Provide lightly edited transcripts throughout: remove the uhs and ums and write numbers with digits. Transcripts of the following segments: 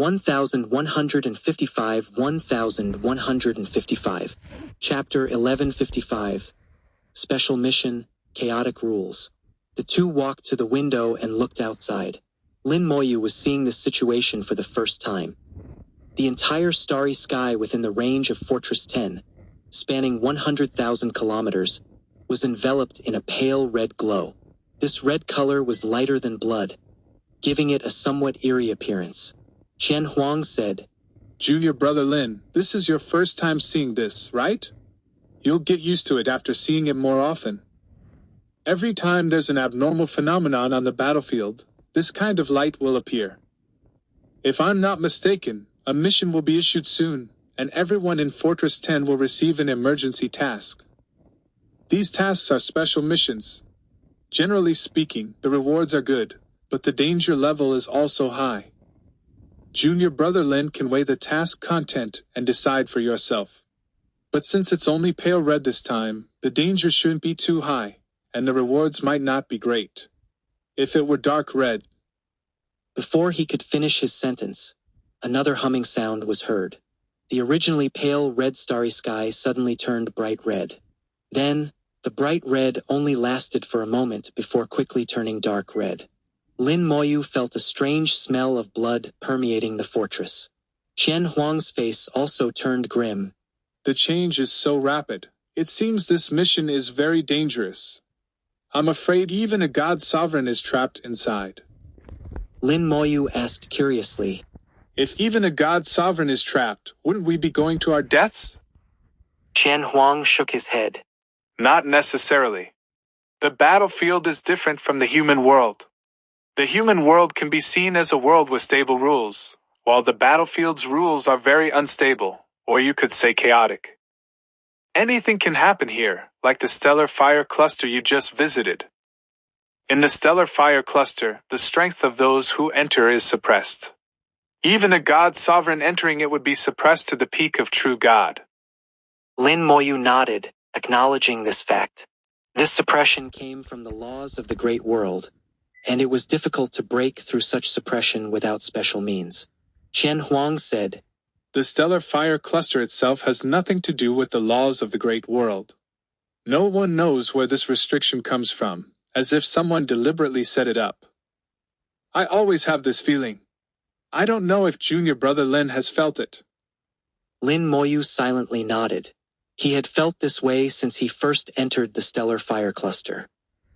1155 1155. Chapter 1155. Special Mission, Chaotic Rules. The two walked to the window and looked outside. Lin Moyu was seeing this situation for the first time. The entire starry sky within the range of Fortress 10, spanning 100,000 kilometers, was enveloped in a pale red glow. This red color was lighter than blood, giving it a somewhat eerie appearance. Qian Huang said, "Junior brother Lin, this is your first time seeing this, right? You'll get used to it after seeing it more often. Every time there's an abnormal phenomenon on the battlefield, this kind of light will appear. If I'm not mistaken, a mission will be issued soon, and everyone in Fortress 10 will receive an emergency task. These tasks are special missions. Generally speaking, the rewards are good, but the danger level is also high. Junior brother Lin can weigh the task content and decide for yourself. But since it's only pale red this time, the danger shouldn't be too high, and the rewards might not be great. If it were dark red..." Before he could finish his sentence, another humming sound was heard. The originally pale red starry sky suddenly turned bright red. Then, the bright red only lasted for a moment before quickly turning dark red. Lin Moyu felt a strange smell of blood permeating the fortress. Qian Huang's face also turned grim. "The change is so rapid. It seems this mission is very dangerous. I'm afraid even a god sovereign is trapped inside." Lin Moyu asked curiously, "If even a god sovereign is trapped, wouldn't we be going to our deaths?" Qian Huang shook his head. "Not necessarily. The battlefield is different from the human world. The human world can be seen as a world with stable rules, while the battlefield's rules are very unstable, or you could say chaotic. Anything can happen here, like the stellar fire cluster you just visited. In the stellar fire cluster, the strength of those who enter is suppressed. Even a god sovereign entering it would be suppressed to the peak of true god." Lin Moyu nodded, acknowledging this fact. This suppression came from the laws of the great world, and it was difficult to break through such suppression without special means. Qian Huang said, "The stellar fire cluster itself has nothing to do with the laws of the great world. No one knows where this restriction comes from, as if someone deliberately set it up. I always have this feeling. I don't know if junior brother Lin has felt it." Lin Moyu silently nodded. He had felt this way since he first entered the stellar fire cluster.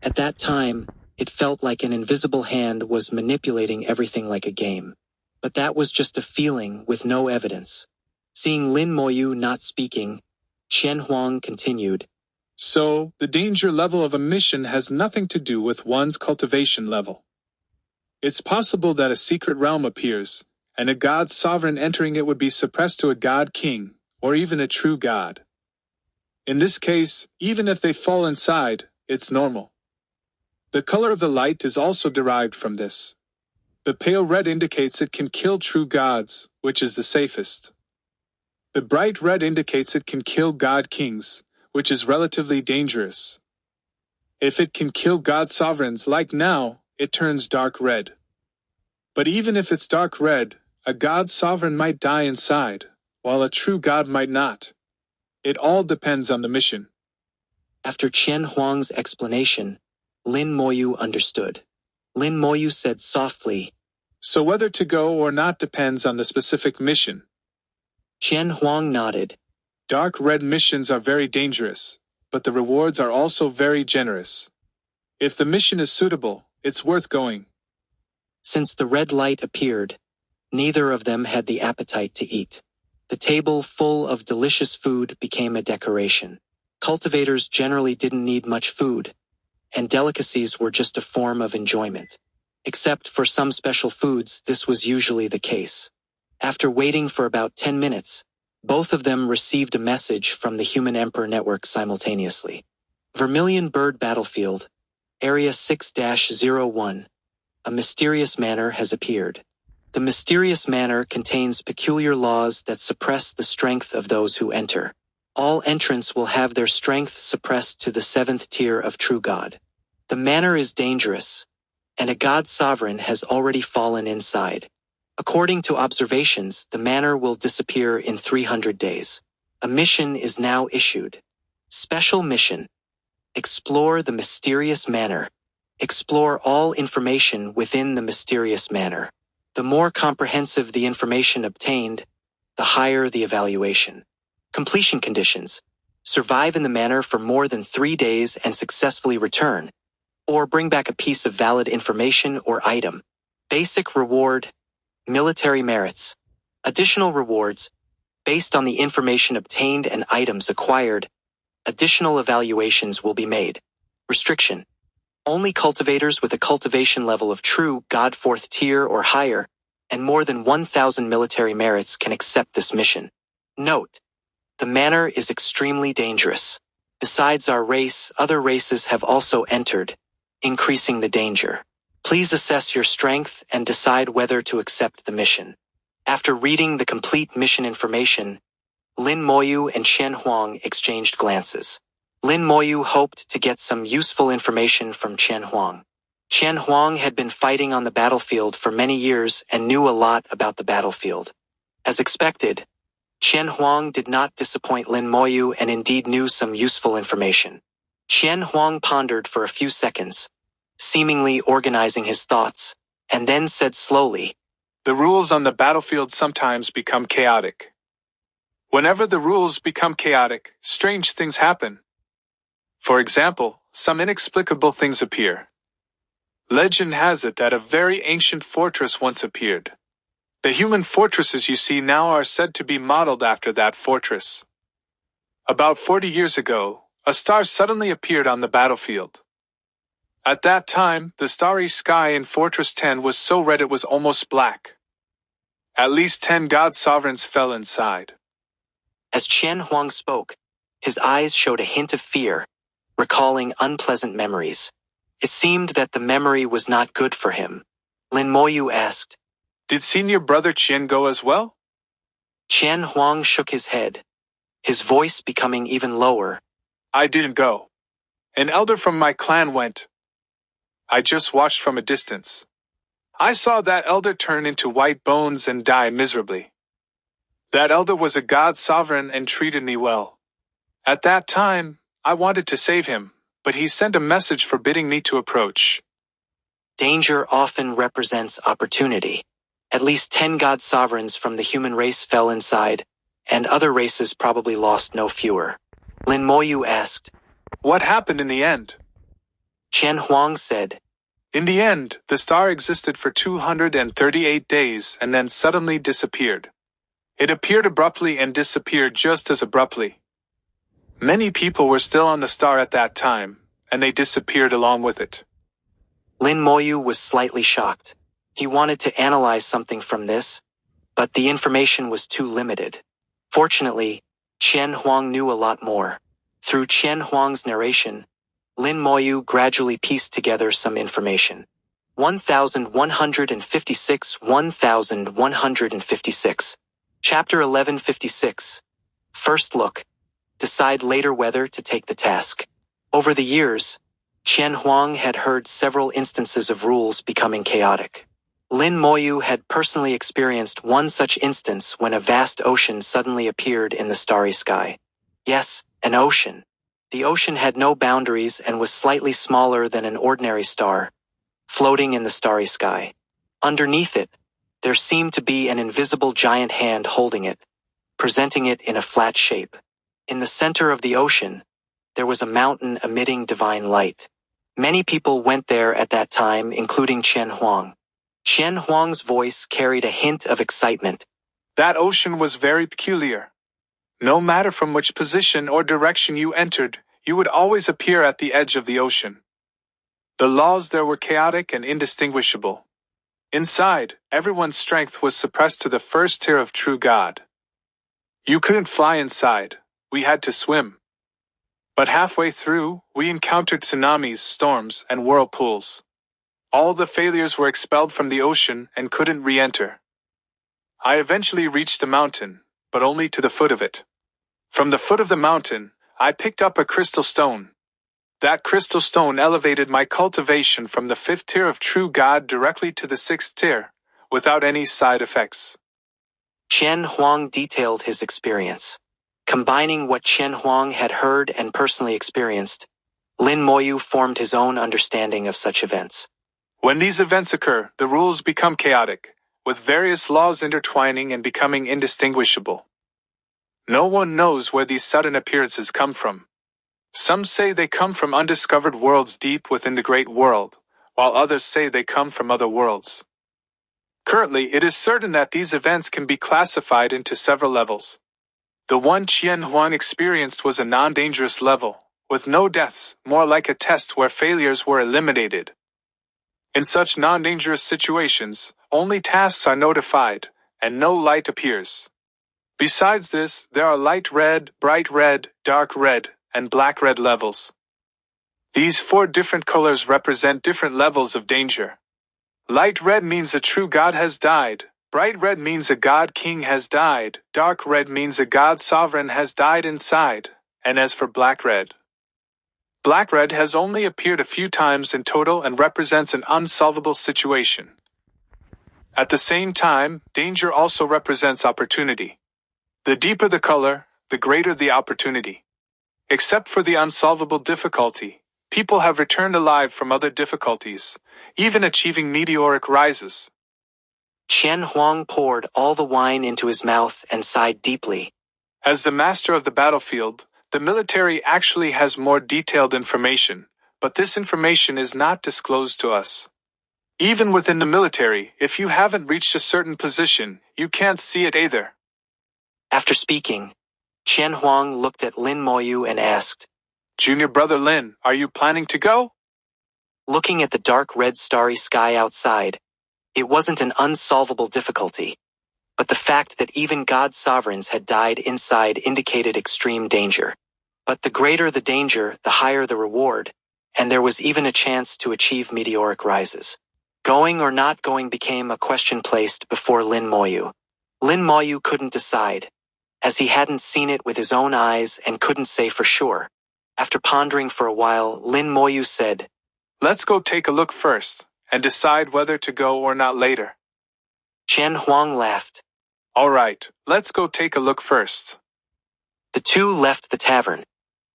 At that time, it felt like an invisible hand was manipulating everything like a game. But that was just a feeling with no evidence. Seeing Lin Moyu not speaking, Qian Huang continued, "So, the danger level of a mission has nothing to do with one's cultivation level. It's possible that a secret realm appears, and a god sovereign entering it would be suppressed to a god king, or even a true god. In this case, even if they fall inside, it's normal. The color of the light is also derived from this. The pale red indicates it can kill true gods, which is the safest. The bright red indicates it can kill god kings, which is relatively dangerous. If it can kill god sovereigns like now, it turns dark red. But even if it's dark red, a god sovereign might die inside, while a true god might not. It all depends on the mission." After Qian Huang's explanation, Lin Moyu understood. Lin Moyu said softly, "So whether to go or not depends on the specific mission." Qian Huang nodded. "Dark red missions are very dangerous, but the rewards are also very generous. If the mission is suitable, it's worth going." Since the red light appeared, neither of them had the appetite to eat. The table full of delicious food became a decoration. Cultivators generally didn't need much food, and delicacies were just a form of enjoyment. Except for some special foods, this was usually the case. After waiting for about 10 minutes, both of them received a message from the Human Emperor Network simultaneously. Vermilion Bird Battlefield, Area 6-01. A mysterious manor has appeared. The mysterious manor contains peculiar laws that suppress the strength of those who enter. All entrants will have their strength suppressed to the 7th tier of True God. The manor is dangerous, and a god sovereign has already fallen inside. According to observations, the manor will disappear in 300 days. A mission is now issued. Special mission. Explore the mysterious manor. Explore all information within the mysterious manor. The more comprehensive the information obtained, the higher the evaluation. Completion conditions. Survive in the manor for more than 3 days and successfully return, or bring back a piece of valid information or item. Basic reward. Military merits. Additional rewards. Based on the information obtained and items acquired, additional evaluations will be made. Restriction. Only cultivators with a cultivation level of true God 4th tier or higher and more than 1,000 military merits can accept this mission. Note: the manor is extremely dangerous. Besides our race, other races have also entered, increasing the danger. Please assess your strength and decide whether to accept the mission. After reading the complete mission information, Lin Moyu and Chen Huang exchanged glances. Lin Moyu hoped to get some useful information from Chen Huang. Chen Huang had been fighting on the battlefield for many years and knew a lot about the battlefield. As expected, Chen Huang did not disappoint Lin Moyu and indeed knew some useful information. Chen Huang pondered for a few seconds, seemingly organizing his thoughts, and then said slowly, "The rules on the battlefield sometimes become chaotic. Whenever the rules become chaotic, strange things happen. For example, some inexplicable things appear. Legend has it that a very ancient fortress once appeared. The human fortresses you see now are said to be modeled after that fortress. About 40 years ago, a star suddenly appeared on the battlefield. At that time, the starry sky in Fortress 10 was so red it was almost black. At least 10 god sovereigns fell inside." As Chen Huang spoke, his eyes showed a hint of fear, recalling unpleasant memories. It seemed that the memory was not good for him. Lin Moyu asked, "Did senior brother Qian go as well?" Chen Huang shook his head, his voice becoming even lower. "I didn't go. An elder from my clan went. I just watched from a distance. I saw that elder turn into white bones and die miserably. That elder was a god sovereign and treated me well. At that time, I wanted to save him, but he sent a message forbidding me to approach." Danger often represents opportunity. At least 10 god sovereigns from the human race fell inside, and other races probably lost no fewer. Lin Moyu asked, "What happened in the end?" Chen Huang said, "In the end, the star existed for 238 days and then suddenly disappeared. It appeared abruptly and disappeared just as abruptly. Many people were still on the star at that time, and they disappeared along with it." Lin Moyu was slightly shocked. He wanted to analyze something from this, but the information was too limited. Fortunately, Chen Huang knew a lot more. Through Chen Huang's narration, Lin Moyu gradually pieced together some information. 1156 1156. Chapter 1156. First look. Decide later whether to take the task. Over the years, Chen Huang had heard several instances of rules becoming chaotic. Lin Moyu had personally experienced one such instance when a vast ocean suddenly appeared in the starry sky. Yes, an ocean. The ocean had no boundaries and was slightly smaller than an ordinary star, floating in the starry sky. Underneath it, there seemed to be an invisible giant hand holding it, presenting it in a flat shape. In the center of the ocean, there was a mountain emitting divine light. Many people went there at that time, including Chen Huang. Chen Huang's voice carried a hint of excitement. "That ocean was very peculiar. No matter from which position or direction you entered, you would always appear at the edge of the ocean. The laws there were chaotic and indistinguishable. Inside, everyone's strength was suppressed to the first tier of true God. You couldn't fly inside, we had to swim. But halfway through, we encountered tsunamis, storms, and whirlpools. All the failures were expelled from the ocean and couldn't re-enter. I eventually reached the mountain, but only to the foot of it. From the foot of the mountain, I picked up a crystal stone. That crystal stone elevated my cultivation from the 5th tier of true God directly to the 6th tier, without any side effects. Qian Huang detailed his experience. Combining what Qian Huang had heard and personally experienced, Lin Moyu formed his own understanding of such events. When these events occur, the rules become chaotic, with various laws intertwining and becoming indistinguishable. No one knows where these sudden appearances come from. Some say they come from undiscovered worlds deep within the Great World, while others say they come from other worlds. Currently, it is certain that these events can be classified into several levels. The one Qian Huang experienced was a non-dangerous level, with no deaths, more like a test where failures were eliminated. In such non-dangerous situations, only tasks are notified, and no light appears. Besides this, there are light red, bright red, dark red, and black red levels. These 4 different colors represent different levels of danger. Light red means a true god has died, bright red means a god king has died, dark red means a god sovereign has died inside, and as for black red has only appeared a few times in total and represents an unsolvable situation. At the same time, danger also represents opportunity. The deeper the color, the greater the opportunity. Except for the unsolvable difficulty, people have returned alive from other difficulties, even achieving meteoric rises. Qian Huang poured all the wine into his mouth and sighed deeply. As the master of the battlefield, the military actually has more detailed information, but this information is not disclosed to us. Even within the military, if you haven't reached a certain position, you can't see it either. After speaking, Qian Huang looked at Lin Moyu and asked, Junior brother Lin, are you planning to go? Looking at the dark red starry sky outside, it wasn't an unsolvable difficulty, but the fact that even god sovereigns had died inside indicated extreme danger. But the greater the danger, the higher the reward, and there was even a chance to achieve meteoric rises. Going or not going became a question placed before Lin Moyu. Lin Moyu couldn't decide, as he hadn't seen it with his own eyes and couldn't say for sure. After pondering for a while, Lin Moyu said, Let's go take a look first, and decide whether to go or not later. Qian Huang laughed. All right, let's go take a look first. The two left the tavern,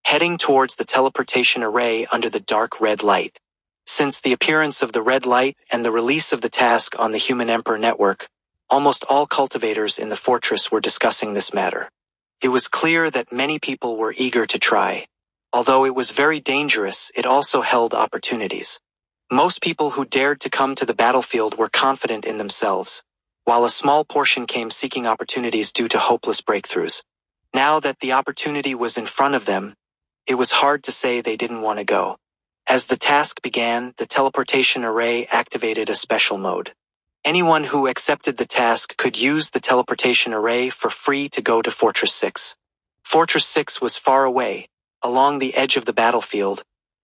heading towards the teleportation array under the dark red light. Since the appearance of the red light and the release of the task on the Human Emperor network, almost all cultivators in the fortress were discussing this matter. It was clear that many people were eager to try. Although it was very dangerous, it also held opportunities. Most people who dared to come to the battlefield were confident in themselves, while a small portion came seeking opportunities due to hopeless breakthroughs. Now that the opportunity was in front of them, it was hard to say they didn't want to go. As the task began, the teleportation array activated a special mode. Anyone who accepted the task could use the teleportation array for free to go to Fortress 6. Fortress 6 was far away, along the edge of the battlefield,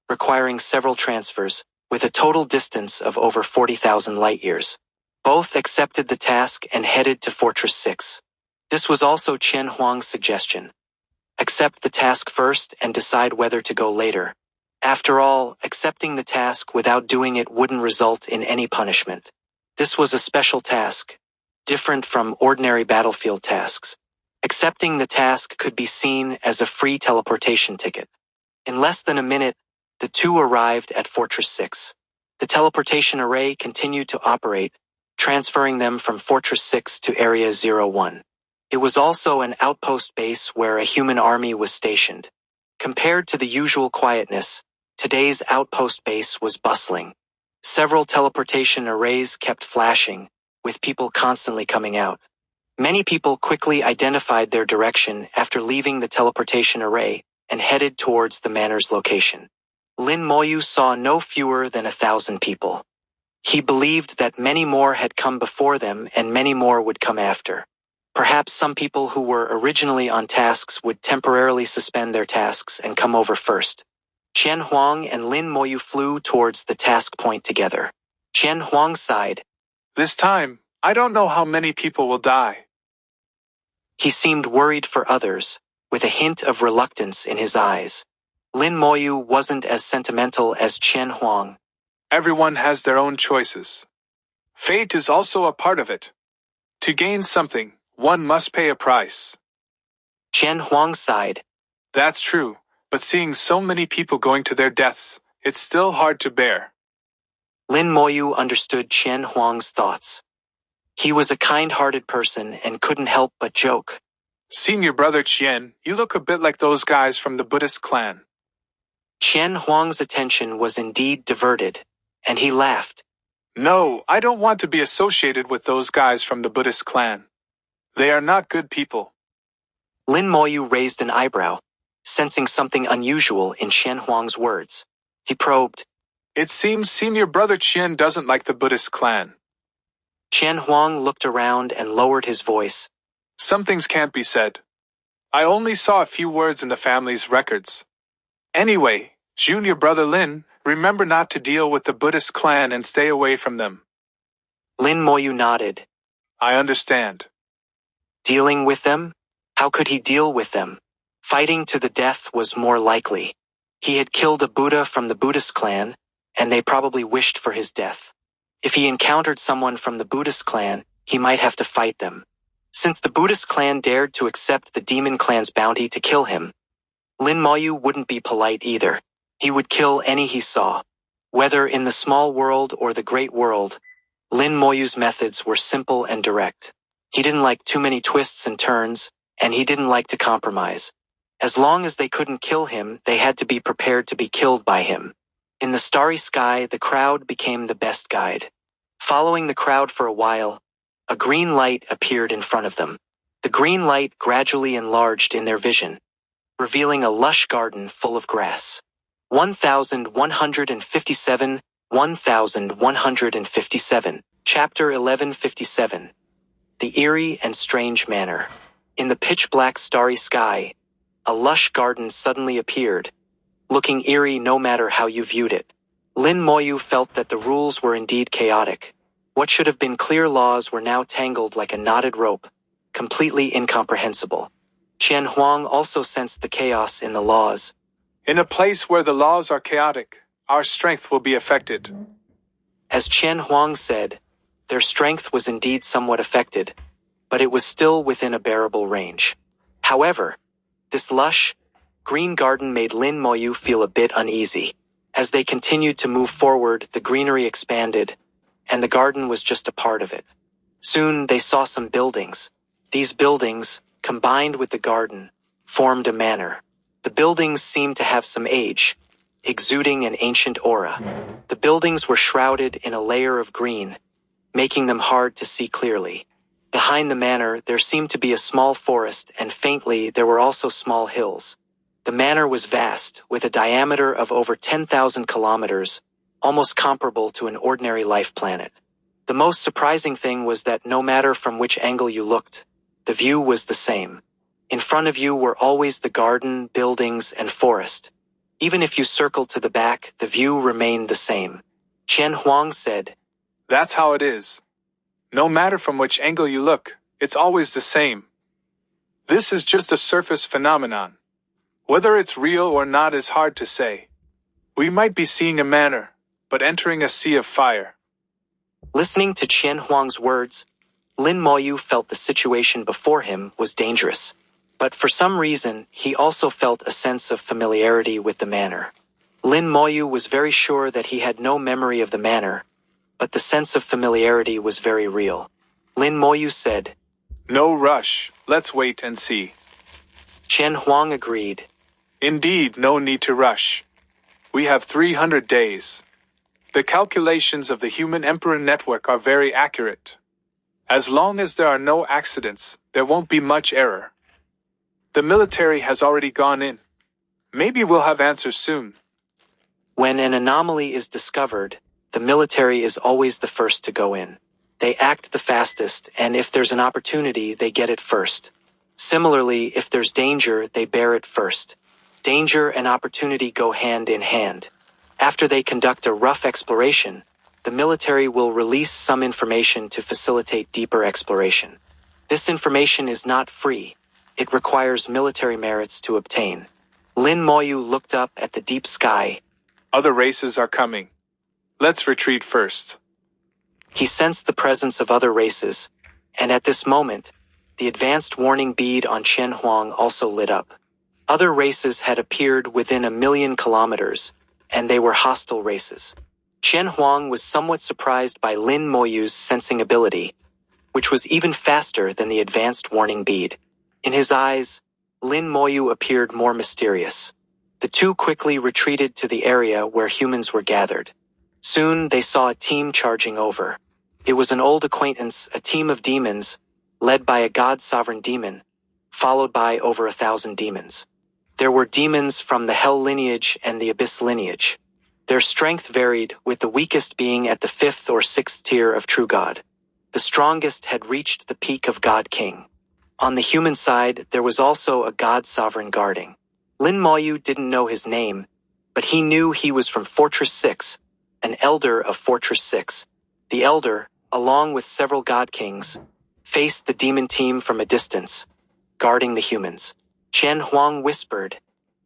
requiring several transfers, with a total distance of over 40,000 light-years. Both accepted the task and headed to Fortress 6. This was also Qian Huang's suggestion. Accept the task first and decide whether to go later. After all, accepting the task without doing it wouldn't result in any punishment. This was a special task, different from ordinary battlefield tasks. Accepting the task could be seen as a free teleportation ticket. In less than a minute, the two arrived at Fortress 6. The teleportation array continued to operate, transferring them from Fortress 6 to Area 01. It was also an outpost base where a human army was stationed. Compared to the usual quietness, today's outpost base was bustling. Several teleportation arrays kept flashing, with people constantly coming out. Many people quickly identified their direction after leaving the teleportation array and headed towards the manor's location. Lin Moyu saw no fewer than 1,000 people. He believed that many more had come before them and many more would come after. Perhaps some people who were originally on tasks would temporarily suspend their tasks and come over first. Qian Huang and Lin Moyu flew towards the task point together. Qian Huang sighed. This time, I don't know how many people will die. He seemed worried for others, with a hint of reluctance in his eyes. Lin Moyu wasn't as sentimental as Qian Huang. Everyone has their own choices. Fate is also a part of it. To gain something, one must pay a price. Qian Huang sighed. That's true, but seeing so many people going to their deaths, it's still hard to bear. Lin Moyu understood Qian Huang's thoughts. He was a kind-hearted person and couldn't help but joke. Senior brother Qian, you look a bit like those guys from the Buddhist clan. Qian Huang's attention was indeed diverted, and he laughed. No, I don't want to be associated with those guys from the Buddhist clan. They are not good people. Lin Moyu raised an eyebrow, sensing something unusual in Qian Huang's words. He probed. It seems senior brother Qian doesn't like the Buddhist clan. Qian Huang looked around and lowered his voice. Some things can't be said. I only saw a few words in the family's records. Anyway, junior brother Lin, remember not to deal with the Buddhist clan and stay away from them. Lin Moyu nodded. I understand. Dealing with them? How could he deal with them? Fighting to the death was more likely. He had killed a Buddha from the Buddhist clan, and they probably wished for his death. If he encountered someone from the Buddhist clan, he might have to fight them. Since the Buddhist clan dared to accept the demon clan's bounty to kill him, Lin Moyu wouldn't be polite either. He would kill any he saw. Whether in the small world or the great world, Lin Moyu's methods were simple and direct. He didn't like too many twists and turns, and he didn't like to compromise. As long as they couldn't kill him, they had to be prepared to be killed by him. In the starry sky, the crowd became the best guide. Following the crowd for a while, a green light appeared in front of them. The green light gradually enlarged in their vision, revealing a lush garden full of grass. 1157, 1157. Chapter 1157. The Eerie and Strange Manor. In the pitch-black starry sky, a lush garden suddenly appeared, looking eerie no matter how you viewed it. Lin Moyu felt that the rules were indeed chaotic. What should have been clear laws were now tangled like a knotted rope, completely incomprehensible. Qian Huang also sensed the chaos in the laws. In a place where the laws are chaotic, our strength will be affected. As Qian Huang said, their strength was indeed somewhat affected, but it was still within a bearable range. However, this lush, green garden made Lin Moyu feel a bit uneasy. As they continued to move forward, the greenery expanded, and the garden was just a part of it. Soon they saw some buildings. These buildings, combined with the garden, formed a manor. The buildings seemed to have some age, exuding an ancient aura. The buildings were shrouded in a layer of green, making them hard to see clearly. Behind the manor, there seemed to be a small forest, and faintly there were also small hills. The manor was vast, with a diameter of over 10,000 kilometers, almost comparable to an ordinary life planet. The most surprising thing was that no matter from which angle you looked, the view was the same. In front of you were always the garden, buildings, and forest. Even if you circled to the back, the view remained the same. Qian Huang said, That's how it is. No matter from which angle you look, it's always the same. This is just a surface phenomenon. Whether it's real or not is hard to say. We might be seeing a manor, but entering a sea of fire. Listening to Qian Huang's words, Lin Moyu felt the situation before him was dangerous. But for some reason, he also felt a sense of familiarity with the manor. Lin Moyu was very sure that he had no memory of the manor, but the sense of familiarity was very real. Lin Moyu said, No rush, let's wait and see. Qian Huang agreed. Indeed, no need to rush. We have 300 days. The calculations of the Human Emperor Network are very accurate. As long as there are no accidents, there won't be much error. The military has already gone in. Maybe we'll have answers soon. When an anomaly is discovered, the military is always the first to go in. They act the fastest, and if there's an opportunity, they get it first. Similarly, if there's danger, they bear it first. Danger and opportunity go hand in hand. After they conduct a rough exploration, the military will release some information to facilitate deeper exploration. This information is not free. It requires military merits to obtain. Lin Moyu looked up at the deep sky. Other races are coming. Let's retreat first. He sensed the presence of other races, and at this moment, the advanced warning bead on Qian Huang also lit up. Other races had appeared within 1,000,000 kilometers, and they were hostile races. Qian Huang was somewhat surprised by Lin Moyu's sensing ability, which was even faster than the advanced warning bead. In his eyes, Lin Moyu appeared more mysterious. The two quickly retreated to the area where humans were gathered. Soon they saw a team charging over. It was an old acquaintance, a team of demons, led by a god-sovereign demon, followed by over 1,000 demons. There were demons from the Hell lineage and the Abyss lineage. Their strength varied, with the weakest being at the 5th or 6th tier of True God. The strongest had reached the peak of God King. On the human side, there was also a god-sovereign guarding. Lin Moyu didn't know his name, but he knew he was from Fortress 6, an elder of Fortress 6. The elder, along with several god kings, faced the demon team from a distance, guarding the humans. Qian Huang whispered,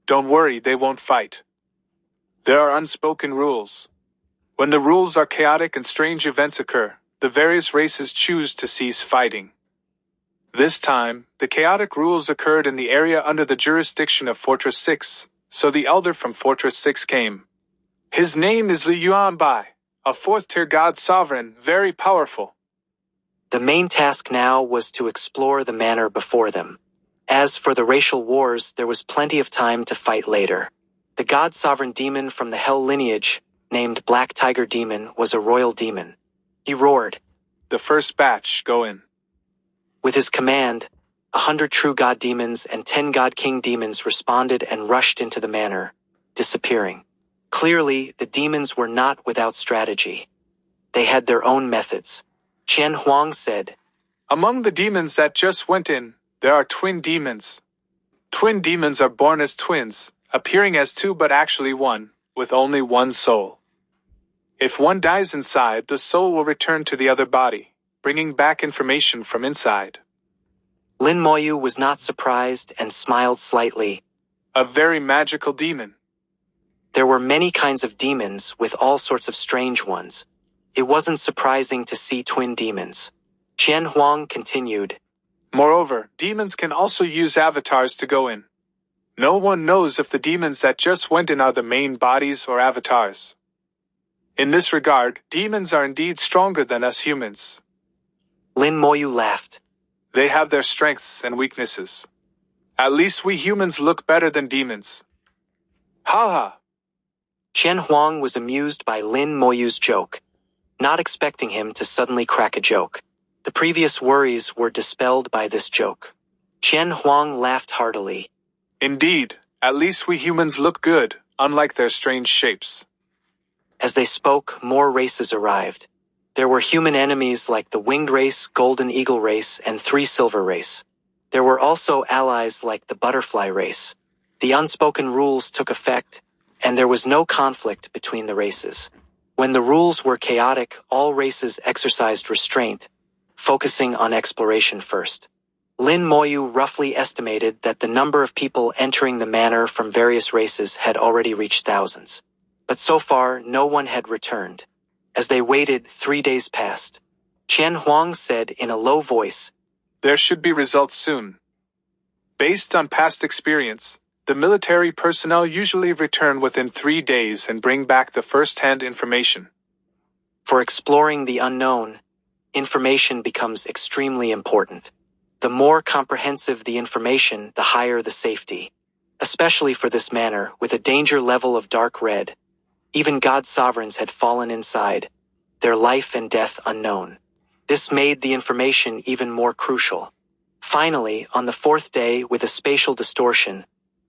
"Don't worry, they won't fight. There are unspoken rules. When the rules are chaotic and strange events occur, the various races choose to cease fighting. This time, the chaotic rules occurred in the area under the jurisdiction of Fortress 6, so the elder from Fortress 6 came. His name is Li Yuanbai, a 4th-tier god sovereign, very powerful." The main task now was to explore the manor before them. As for the racial wars, there was plenty of time to fight later. The god-sovereign demon from the Hell lineage, named Black Tiger Demon, was a royal demon. He roared, "The first batch, go in." With his command, 100 true god demons and 10 god king demons responded and rushed into the manor, disappearing. Clearly, the demons were not without strategy. They had their own methods. Qian Huang said, "Among the demons that just went in, there are twin demons. Twin demons are born as twins, appearing as two but actually one, with only one soul. If one dies inside, the soul will return to the other body, bringing back information from inside." Lin Moyu was not surprised and smiled slightly. "A very magical demon." There were many kinds of demons with all sorts of strange ones. It wasn't surprising to see twin demons. Qian Huang continued, "Moreover, demons can also use avatars to go in. No one knows if the demons that just went in are the main bodies or avatars. In this regard, demons are indeed stronger than us humans. Lin Moyu laughed. They have their strengths and weaknesses. At least we humans look better than demons. Ha ha." Qian Huang was amused by Lin Moyu's joke, not expecting him to suddenly crack a joke. The previous worries were dispelled by this joke. Qian Huang laughed heartily. "Indeed, at least we humans look good, unlike their strange shapes." As they spoke, more races arrived. There were human enemies like the Winged Race, Golden Eagle Race, and 3 Silver Race. There were also allies like the Butterfly Race. The unspoken rules took effect, and there was no conflict between the races. When the rules were chaotic, all races exercised restraint, focusing on exploration first. Lin Moyu roughly estimated that the number of people entering the manor from various races had already reached thousands. But so far, no one had returned. As they waited, 3 days passed. Qian Huang said in a low voice, "There should be results soon. Based on past experience, the military personnel usually return within 3 days and bring back the first-hand information." For exploring the unknown, information becomes extremely important. The more comprehensive the information, the higher the safety. Especially for this manor, with a danger level of dark red. Even god sovereigns had fallen inside, their life and death unknown. This made the information even more crucial. Finally, on the 4th day, with a spatial distortion,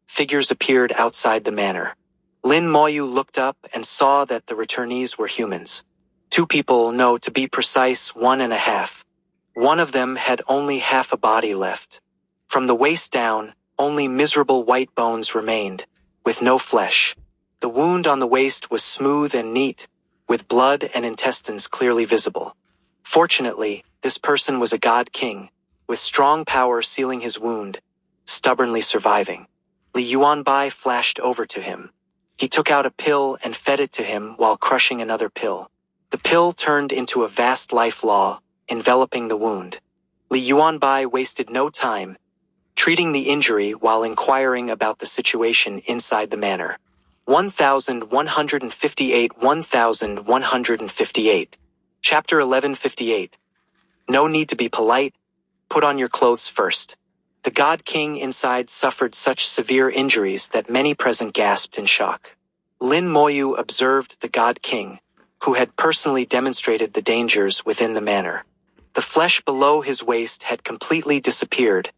figures appeared outside the manor. Lin Moyu looked up and saw that the returnees were humans. 2 people, no, to be precise, 1.5. One of them had only half a body left. From the waist down, only miserable white bones remained, with no flesh. The wound on the waist was smooth and neat, with blood and intestines clearly visible. Fortunately, this person was a god king, with strong power sealing his wound, stubbornly surviving. Li Yuanbai flashed over to him. He took out a pill and fed it to him while crushing another pill. The pill turned into a vast life law, enveloping the wound. Li Yuanbai wasted no time, treating the injury while inquiring about the situation inside the manor. 1158 Chapter 1158. No need to be polite, put on your clothes first. The God King inside suffered such severe injuries that many present gasped in shock. Lin Moyu observed the God King, who had personally demonstrated the dangers within the manor. The flesh below his waist had completely disappeared,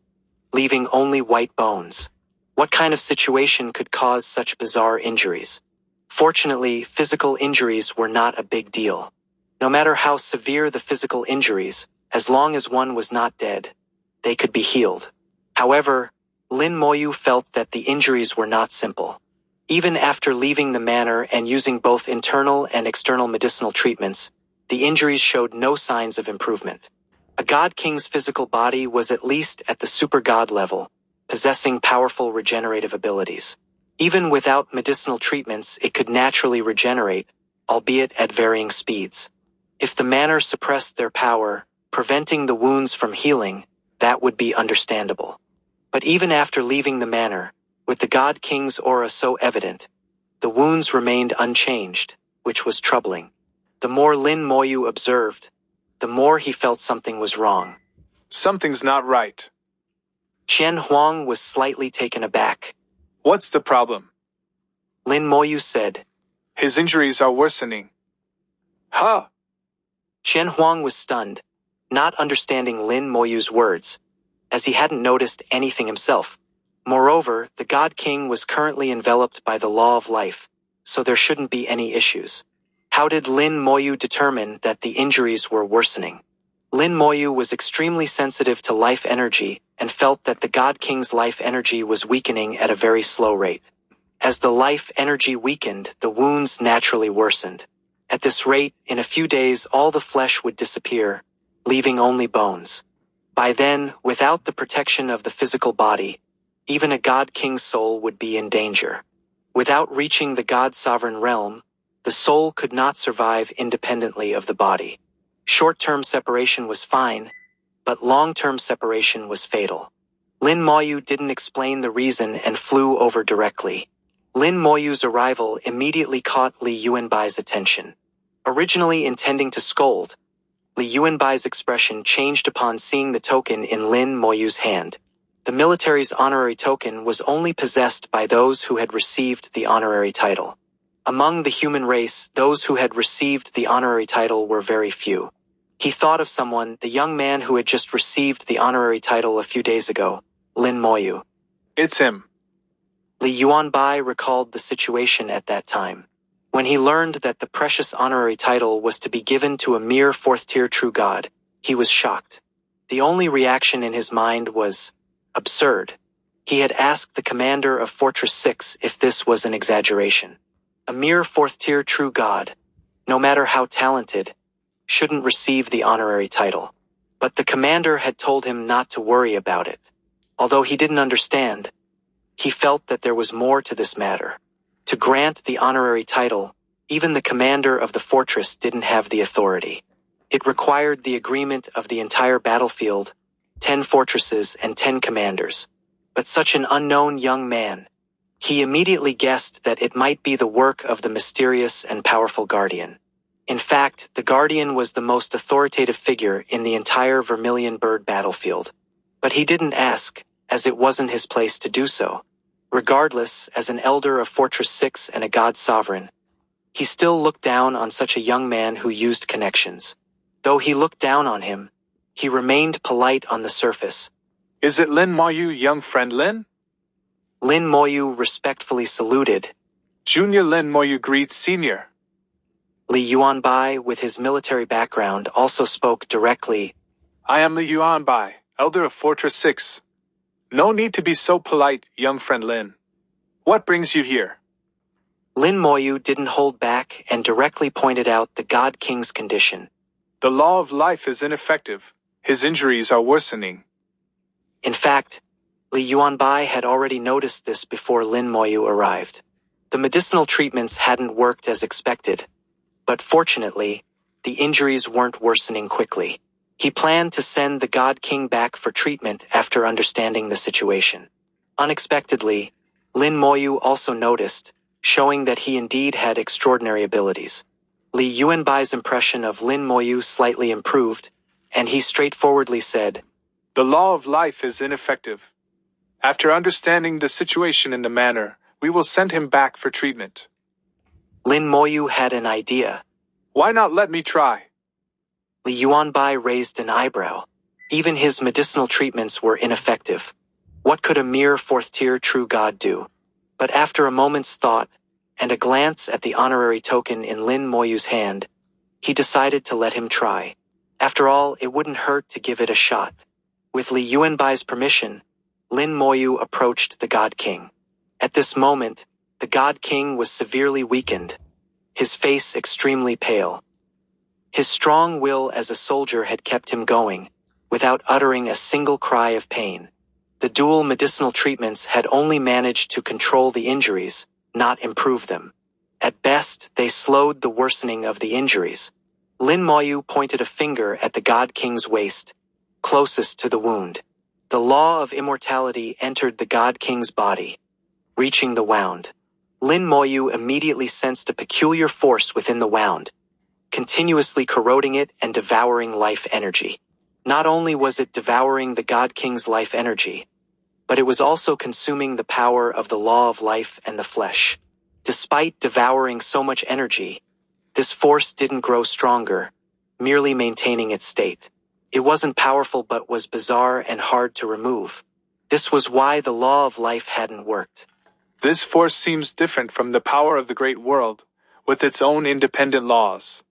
leaving only white bones. What kind of situation could cause such bizarre injuries? Fortunately, physical injuries were not a big deal. No matter how severe the physical injuries, as long as one was not dead, they could be healed. However, Lin Moyu felt that the injuries were not simple. Even after leaving the manor and using both internal and external medicinal treatments, the injuries showed no signs of improvement. A God King's physical body was at least at the super god level, possessing powerful regenerative abilities. Even without medicinal treatments, it could naturally regenerate, albeit at varying speeds. If the manor suppressed their power, preventing the wounds from healing, that would be understandable. But even after leaving the manor, with the God King's aura so evident, the wounds remained unchanged, which was troubling. The more Lin Moyu observed, the more he felt something was wrong. Something's not right. Qian Huang was slightly taken aback. What's the problem? Lin Moyu said. His injuries are worsening. Huh? Qian Huang was stunned, not understanding Lin Moyu's words, as he hadn't noticed anything himself. Moreover, the God King was currently enveloped by the law of life, so there shouldn't be any issues. How did Lin Moyu determine that the injuries were worsening? Lin Moyu was extremely sensitive to life energy and felt that the God King's life energy was weakening at a very slow rate. As the life energy weakened, the wounds naturally worsened. At this rate, in a few days all the flesh would disappear, leaving only bones. By then, without the protection of the physical body, even a God King's soul would be in danger. Without reaching the God Sovereign realm, the soul could not survive independently of the body. Short-term separation was fine, but long-term separation was fatal. Lin Moyu didn't explain the reason and flew over directly. Lin Moyu's arrival immediately caught Li Yuanbai's attention. Originally intending to scold, Li Yuanbai's expression changed upon seeing the token in Lin Moyu's hand. The military's honorary token was only possessed by those who had received the honorary title. Among the human race, those who had received the honorary title were very few. He thought of someone, the young man who had just received the honorary title a few days ago, Lin Moyu. It's him. Li Yuanbai recalled the situation at that time. When he learned that the precious honorary title was to be given to a mere fourth-tier true god, he was shocked. The only reaction in his mind was absurd. He had asked the commander of Fortress 6 if this was an exaggeration. A mere fourth-tier true god, no matter how talented, shouldn't receive the honorary title. But the commander had told him not to worry about it. Although he didn't understand, he felt that there was more to this matter. To grant the honorary title, even the commander of the fortress didn't have the authority. It required the agreement of the entire battlefield, 10 fortresses and 10 commanders. But such an unknown young man, he immediately guessed that it might be the work of the mysterious and powerful Guardian. In fact, the Guardian was the most authoritative figure in the entire Vermilion Bird battlefield. But he didn't ask, as it wasn't his place to do so. Regardless, as an elder of Fortress 6 and a god sovereign, he still looked down on such a young man who used connections. Though he looked down on him, he remained polite on the surface. Is it Lin Moyu, young friend Lin? Lin Moyu respectfully saluted. Junior Lin Moyu greets Senior. Li Yuanbai, with his military background, also spoke directly. I am Li Yuanbai, elder of Fortress 6. No need to be so polite, young friend Lin. What brings you here? Lin Moyu didn't hold back and directly pointed out the God King's condition. The law of life is ineffective. His injuries are worsening. In fact, Li Yuanbai had already noticed this before Lin Moyu arrived. The medicinal treatments hadn't worked as expected, but fortunately, the injuries weren't worsening quickly. He planned to send the God King back for treatment after understanding the situation. Unexpectedly, Lin Moyu also noticed, showing that he indeed had extraordinary abilities. Li Yuanbai's impression of Lin Moyu slightly improved, and he straightforwardly said, The law of life is ineffective. After understanding the situation in the manner, we will send him back for treatment. Lin Moyu had an idea. Why not let me try? Li Yuanbai raised an eyebrow. Even his medicinal treatments were ineffective. What could a mere fourth-tier true god do? But after a moment's thought, and a glance at the honorary token in Lin Moyu's hand, he decided to let him try. After all, it wouldn't hurt to give it a shot. With Li Yuanbai's permission, Lin Moyu approached the God King. At this moment, the God King was severely weakened, his face extremely pale. His strong will as a soldier had kept him going, without uttering a single cry of pain. The dual medicinal treatments had only managed to control the injuries, not improve them. At best, they slowed the worsening of the injuries. Lin Moyu pointed a finger at the God King's waist, closest to the wound. The law of immortality entered the God King's body, reaching the wound. Lin Moyu immediately sensed a peculiar force within the wound, continuously corroding it and devouring life energy. Not only was it devouring the God King's life energy, but it was also consuming the power of the law of life and the flesh. Despite devouring so much energy, this force didn't grow stronger, merely maintaining its state. It wasn't powerful but was bizarre and hard to remove. This was why the law of life hadn't worked. This force seems different from the power of the great world, with its own independent laws.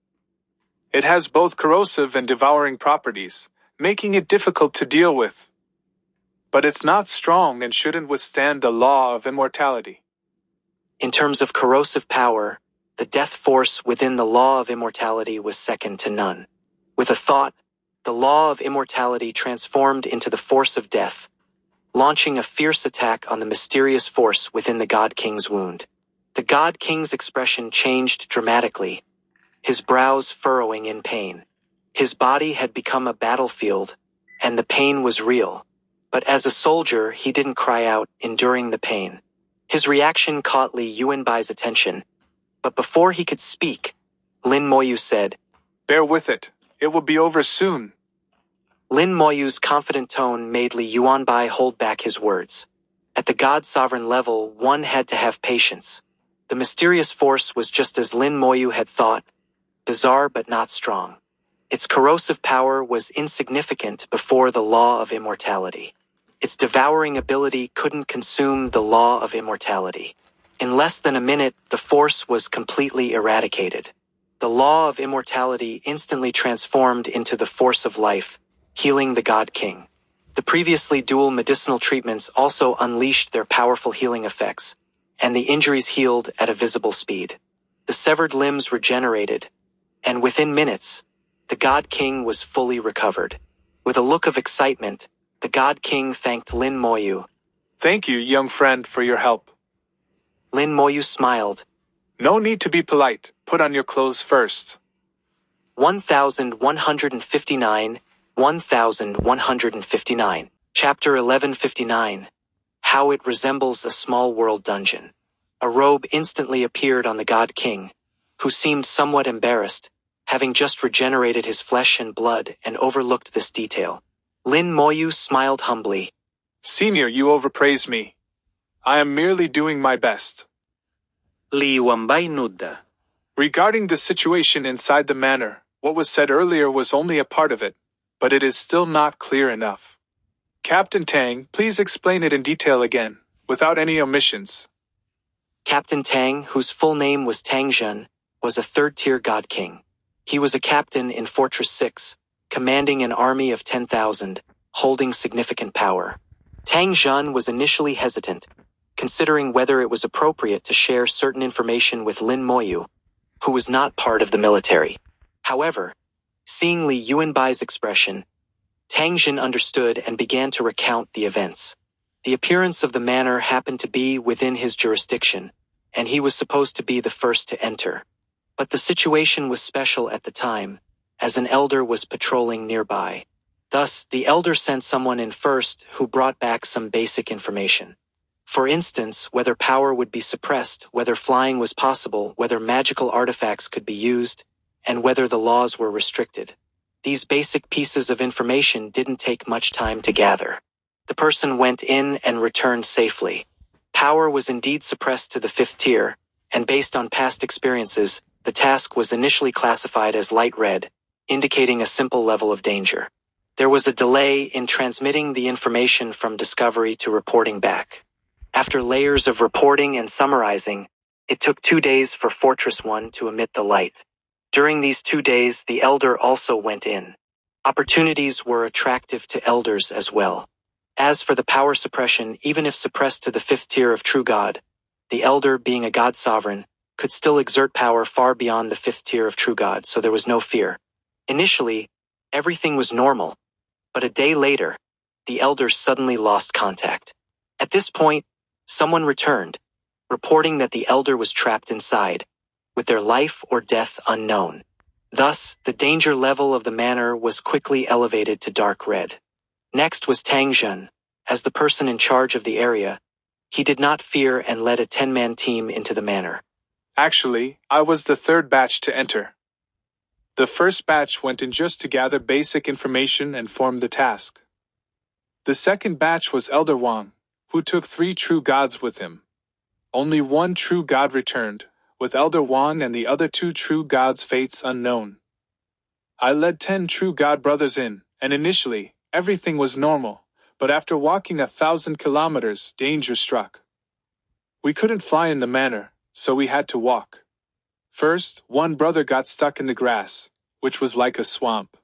It has both corrosive and devouring properties, making it difficult to deal with. But it's not strong and shouldn't withstand the law of immortality. In terms of corrosive power, the death force within the law of immortality was second to none. With a thought, the law of immortality transformed into the force of death, launching a fierce attack on the mysterious force within the God King's wound. The God King's expression changed dramatically, his brows furrowing in pain. His body had become a battlefield, and the pain was real. But as a soldier, he didn't cry out, enduring the pain. His reaction caught Li Yuanbai's attention, but before he could speak, Lin Moyu said, Bear with it. It will be over soon. Lin Moyu's confident tone made Li Yuanbai hold back his words. At the God-sovereign level, one had to have patience. The mysterious force was just as Lin Moyu had thought, bizarre but not strong. Its corrosive power was insignificant before the law of immortality. Its devouring ability couldn't consume the law of immortality. In less than a minute, the force was completely eradicated. The law of immortality instantly transformed into the force of life, healing the God King. The previously dual medicinal treatments also unleashed their powerful healing effects, and the injuries healed at a visible speed. The severed limbs regenerated, and within minutes, the God King was fully recovered. With a look of excitement, the God King thanked Lin Moyu. Thank you, young friend, for your help. Lin Moyu smiled. No need to be polite. Put on your clothes first. 1159, 1159. Chapter 1159. How it resembles a small world dungeon. A robe instantly appeared on the God King, who seemed somewhat embarrassed, having just regenerated his flesh and blood and overlooked this detail. Lin Moyu smiled humbly. Senior, you overpraise me. I am merely doing my best. Li Yuanbai nudda. Regarding the situation inside the manor, what was said earlier was only a part of it, but it is still not clear enough. Captain Tang, please explain it in detail again, without any omissions. Captain Tang, whose full name was Tang Zhen, was a third-tier God King. He was a captain in Fortress 6, commanding an army of 10,000, holding significant power. Tang Zhen was initially hesitant, considering whether it was appropriate to share certain information with Lin Moyu, who was not part of the military. However, seeing Li Yuanbai's expression, Tang Zhen understood and began to recount the events. The appearance of the manor happened to be within his jurisdiction, and he was supposed to be the first to enter. But the situation was special at the time, as an elder was patrolling nearby. Thus, the elder sent someone in first who brought back some basic information. For instance, whether power would be suppressed, whether flying was possible, whether magical artifacts could be used, and whether the laws were restricted. These basic pieces of information didn't take much time to gather. The person went in and returned safely. Power was indeed suppressed to the 5th tier, and based on past experiences, the task was initially classified as light red, indicating a simple level of danger. There was a delay in transmitting the information from discovery to reporting back. After layers of reporting and summarizing, it took 2 days for Fortress 1 to emit the light. During these 2 days, the Elder also went in. Opportunities were attractive to Elders as well. As for the power suppression, even if suppressed to the 5th tier of True God, the Elder, being a God Sovereign, could still exert power far beyond the 5th tier of True God, so there was no fear. Initially, everything was normal, but a day later, the Elders suddenly lost contact. At this point, someone returned, reporting that the Elder was trapped inside, with their life or death unknown. Thus, the danger level of the manor was quickly elevated to dark red. Next was Tang Zhen. As the person in charge of the area, he did not fear and led a 10-man team into the manor. Actually, I was the third batch to enter. The first batch went in just to gather basic information and form the task. The second batch was Elder Wang, who took 3 true gods with him. Only 1 true god returned, with Elder Wang and the other 2 true gods' fates unknown. I led 10 true god brothers in, and initially, everything was normal, but after walking 1,000 kilometers, danger struck. We couldn't fly in the manor, so we had to walk. First, one brother got stuck in the grass, which was like a swamp.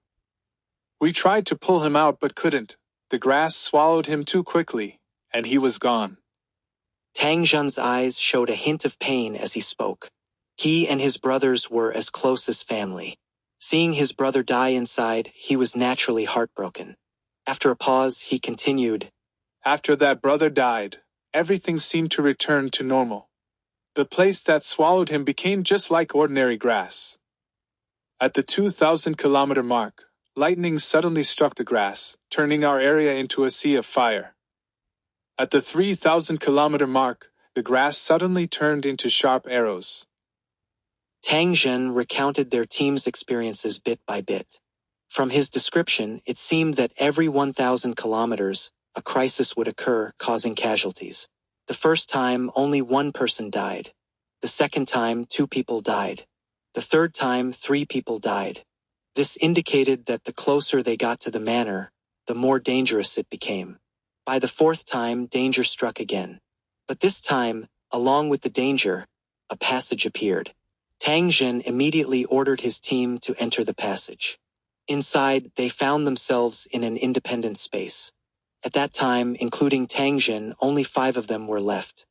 We tried to pull him out but couldn't. The grass swallowed him too quickly, and he was gone. Tang Zhen's eyes showed a hint of pain as he spoke. He and his brothers were as close as family. Seeing his brother die inside, he was naturally heartbroken. After a pause, he continued, After that brother died, everything seemed to return to normal. The place that swallowed him became just like ordinary grass. At the 2,000-kilometer mark, lightning suddenly struck the grass, turning our area into a sea of fire. At the 3,000-kilometer mark, the grass suddenly turned into sharp arrows. Tang Zhen recounted their team's experiences bit by bit. From his description, it seemed that every 1,000 kilometers, a crisis would occur, causing casualties. The first time, only 1 person died. The second time, 2 people died. The third time, 3 people died. This indicated that the closer they got to the manor, the more dangerous it became. By the 4th time, danger struck again. But this time, along with the danger, a passage appeared. Tang Zhen immediately ordered his team to enter the passage. Inside, they found themselves in an independent space. At that time, including Tang Zhen, only 5 of them were left.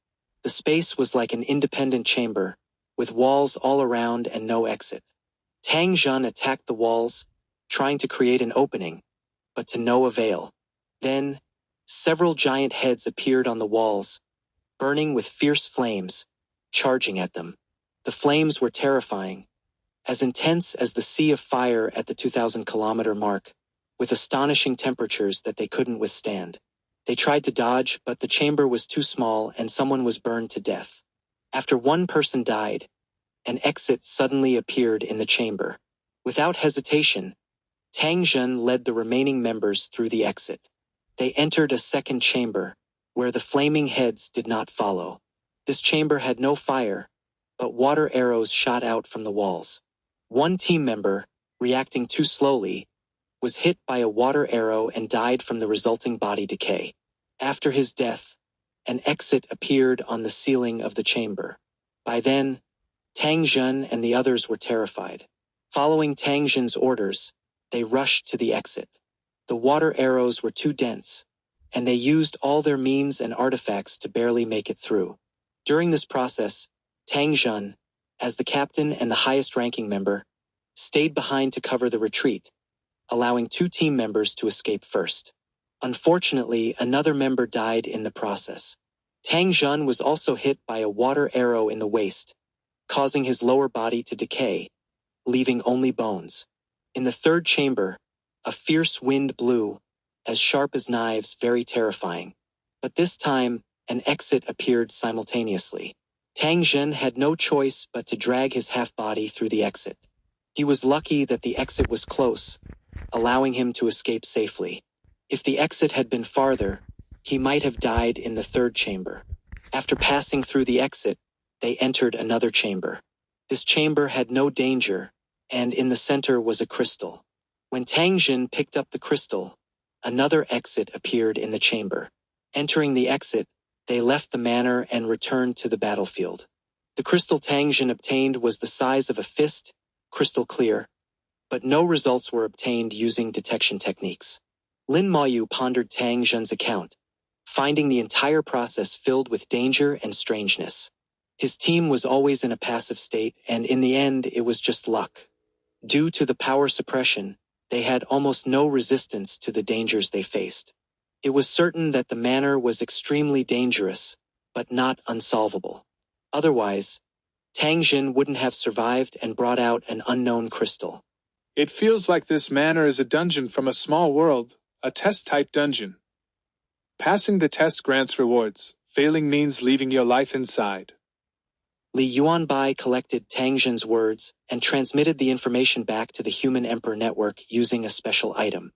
The space was like an independent chamber, with walls all around and no exit. Tang Zhen attacked the walls, trying to create an opening, but to no avail. Then, several giant heads appeared on the walls, burning with fierce flames, charging at them. The flames were terrifying, as intense as the sea of fire at the 2,000-kilometer mark, with astonishing temperatures that they couldn't withstand. They tried to dodge, but the chamber was too small and someone was burned to death. After 1 person died, an exit suddenly appeared in the chamber. Without hesitation, Tang Zhen led the remaining members through the exit. They entered a second chamber, where the flaming heads did not follow. This chamber had no fire, but water arrows shot out from the walls. 1 team member, reacting too slowly, was hit by a water arrow and died from the resulting body decay. After his death, an exit appeared on the ceiling of the chamber. By then, Tang Zhen and the others were terrified. Following Tang Zhen's orders, they rushed to the exit. The water arrows were too dense, and they used all their means and artifacts to barely make it through. During this process, Tang Zhen, as the captain and the highest-ranking member, stayed behind to cover the retreat, allowing 2 team members to escape first. Unfortunately, another member died in the process. Tang Zhen was also hit by a water arrow in the waist, causing his lower body to decay, leaving only bones. In the third chamber, a fierce wind blew, as sharp as knives, very terrifying. But this time, an exit appeared simultaneously. Tang Zhen had no choice but to drag his half-body through the exit. He was lucky that the exit was close, allowing him to escape safely. If the exit had been farther, he might have died in the third chamber. After passing through the exit, they entered another chamber. This chamber had no danger, and in the center was a crystal. When Tang Zhen picked up the crystal, another exit appeared in the chamber. Entering the exit, they left the manor and returned to the battlefield. The crystal Tang Zhen obtained was the size of a fist, crystal clear, but no results were obtained using detection techniques. Lin Moyu pondered Tang Zhen's account, finding the entire process filled with danger and strangeness. His team was always in a passive state, and in the end it was just luck. Due to the power suppression, they had almost no resistance to the dangers they faced. It was certain that the manor was extremely dangerous, but not unsolvable. Otherwise, Tang Zhen wouldn't have survived and brought out an unknown crystal. It feels like this manor is a dungeon from a small world, a test-type dungeon. Passing the test grants rewards, failing means leaving your life inside. Li Yuanbai collected Tang Zhen's words and transmitted the information back to the Human Emperor Network using a special item.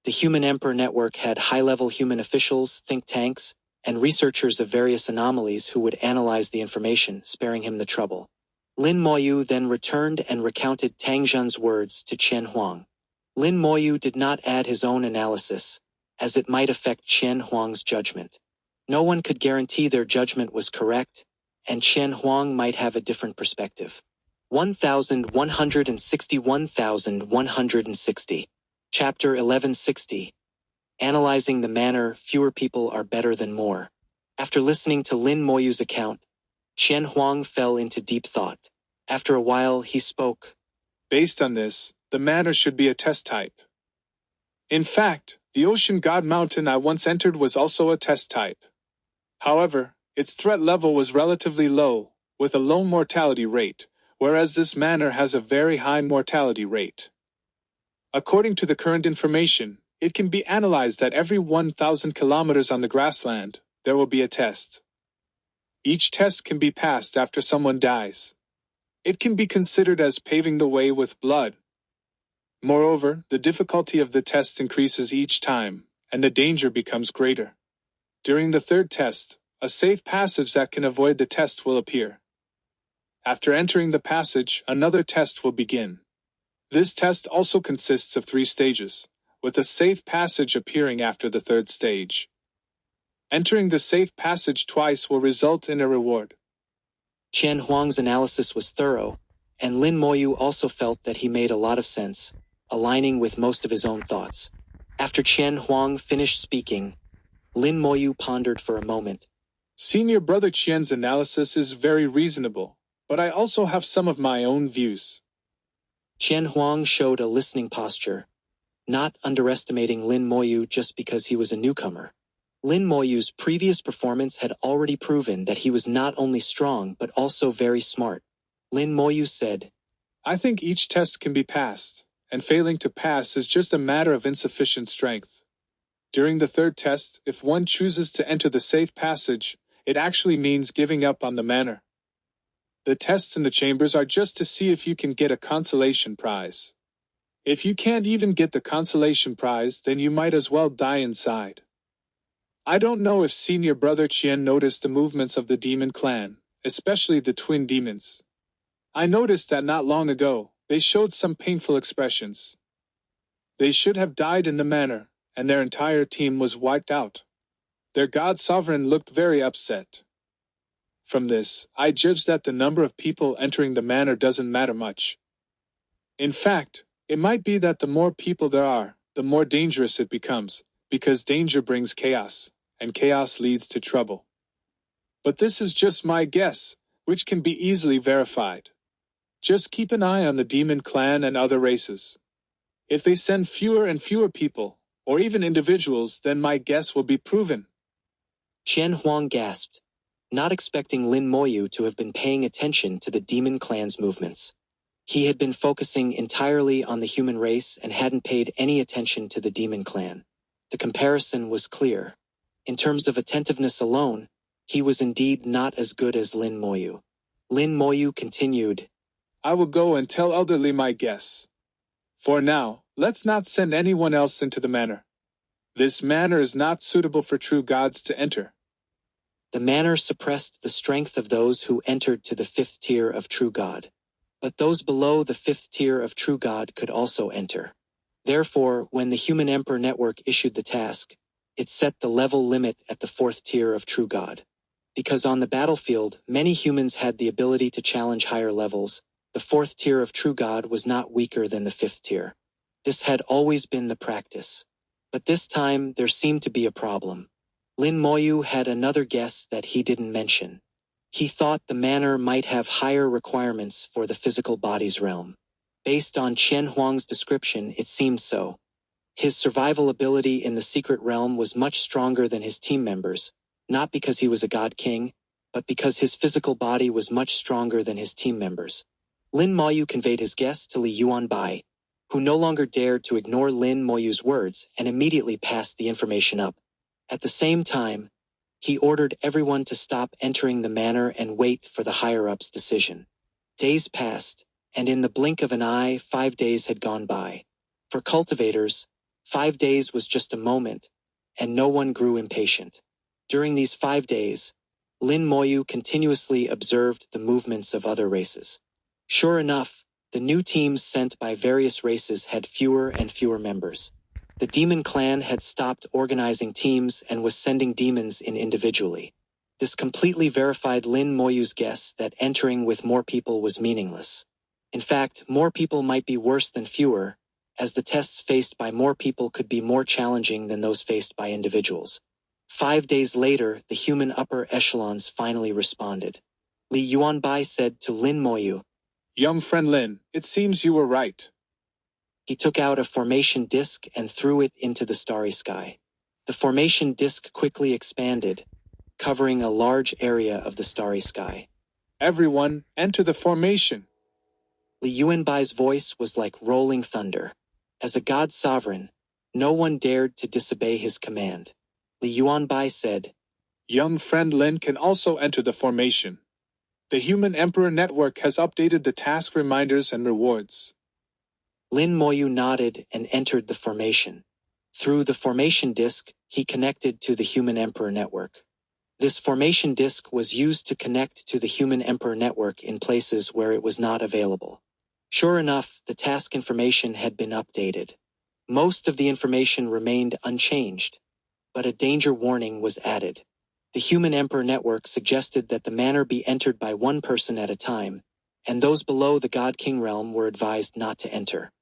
The Human Emperor Network had high-level human officials, think tanks, and researchers of various anomalies who would analyze the information, sparing him the trouble. Lin Moyu then returned and recounted Tang Zhen's words to Qian Huang. Lin Moyu did not add his own analysis, as it might affect Qian Huang's judgment. No one could guarantee their judgment was correct, and Qian Huang might have a different perspective. 1160 Chapter 1160. Analyzing the manor, fewer people are better than more. After listening to Lin Moyu's account, Qian Huang fell into deep thought. After a while, he spoke. Based on this, the manor should be a test type. In fact, the Ocean God Mountain I once entered was also a test type. However, its threat level was relatively low, with a low mortality rate, whereas this manor has a very high mortality rate. According to the current information, it can be analyzed that every 1,000 kilometers on the grassland, there will be a test. Each test can be passed after someone dies. It can be considered as paving the way with blood. Moreover, the difficulty of the test increases each time, and the danger becomes greater. During the third test, a safe passage that can avoid the test will appear. After entering the passage, another test will begin. This test also consists of 3 stages, with a safe passage appearing after the third stage. Entering the safe passage twice will result in a reward. Qian Huang's analysis was thorough, and Lin Moyu also felt that he made a lot of sense, aligning with most of his own thoughts. After Qian Huang finished speaking, Lin Moyu pondered for a moment. Senior Brother Qian's analysis is very reasonable, but I also have some of my own views. Qian Huang showed a listening posture, not underestimating Lin Moyu just because he was a newcomer. Lin Moyu's previous performance had already proven that he was not only strong but also very smart. Lin Moyu said, I think each test can be passed, and failing to pass is just a matter of insufficient strength. During the third test, if one chooses to enter the safe passage, it actually means giving up on the manor. The tests in the chambers are just to see if you can get a consolation prize. If you can't even get the consolation prize, then you might as well die inside. I don't know if Senior Brother Qian noticed the movements of the demon clan, especially the twin demons. I noticed that not long ago, they showed some painful expressions. They should have died in the manor, and their entire team was wiped out. Their god sovereign looked very upset. From this, I judge that the number of people entering the manor doesn't matter much. In fact, it might be that the more people there are, the more dangerous it becomes, because danger brings chaos, and chaos leads to trouble. But this is just my guess, which can be easily verified. Just keep an eye on the demon clan and other races. If they send fewer and fewer people, or even individuals, then my guess will be proven. Qian Huang gasped. not expecting Lin Moyu to have been paying attention to the demon clan's movements. He had been focusing entirely on the human race and hadn't paid any attention to the demon clan. The comparison was clear. In terms of attentiveness alone, he was indeed not as good as Lin Moyu. Lin Moyu continued, I will go and tell elderly my guess. For now, let's not send anyone else into the manor. This manor is not suitable for true gods to enter. The manor suppressed the strength of those who entered to the 5th tier of true god. But those below the 5th tier of true god could also enter. Therefore, when the Human Emperor Network issued the task, it set the level limit at the 4th tier of true god. Because on the battlefield, many humans had the ability to challenge higher levels, the 4th tier of true god was not weaker than the 5th tier. This had always been the practice. But this time, there seemed to be a problem. Lin Moyu had another guess that he didn't mention. He thought the manor might have higher requirements for the physical body's realm. Based on Qian Huang's description, it seemed so. His survival ability in the secret realm was much stronger than his team members, not because he was a god king, but because his physical body was much stronger than his team members. Lin Moyu conveyed his guess to Li Yuanbai, who no longer dared to ignore Lin Moyu's words and immediately passed the information up. At the same time, he ordered everyone to stop entering the manor and wait for the higher-ups' decision. Days passed, and in the blink of an eye, 5 days had gone by. For cultivators, 5 days was just a moment, and no one grew impatient. During these 5 days, Lin Moyu continuously observed the movements of other races. Sure enough, the new teams sent by various races had fewer and fewer members. The demon clan had stopped organizing teams and was sending demons in individually. This completely verified Lin Moyu's guess that entering with more people was meaningless. In fact, more people might be worse than fewer, as the tests faced by more people could be more challenging than those faced by individuals. 5 days later, the human upper echelons finally responded. Li Yuanbai said to Lin Moyu, Young friend Lin, it seems you were right. He took out a formation disk and threw it into the starry sky. The formation disk quickly expanded, covering a large area of the starry sky. Everyone, enter the formation. Li Yuanbai's voice was like rolling thunder. As a god sovereign, no one dared to disobey his command. Li Yuanbai said, Young friend Lin can also enter the formation. The Human Emperor Network has updated the task reminders and rewards. Lin Moyu nodded and entered the formation. Through the formation disk, he connected to the Human Emperor Network. This formation disk was used to connect to the Human Emperor Network in places where it was not available. Sure enough, the task information had been updated. Most of the information remained unchanged, but a danger warning was added. The Human Emperor Network suggested that the manor be entered by one person at a time, and those below the God King realm were advised not to enter.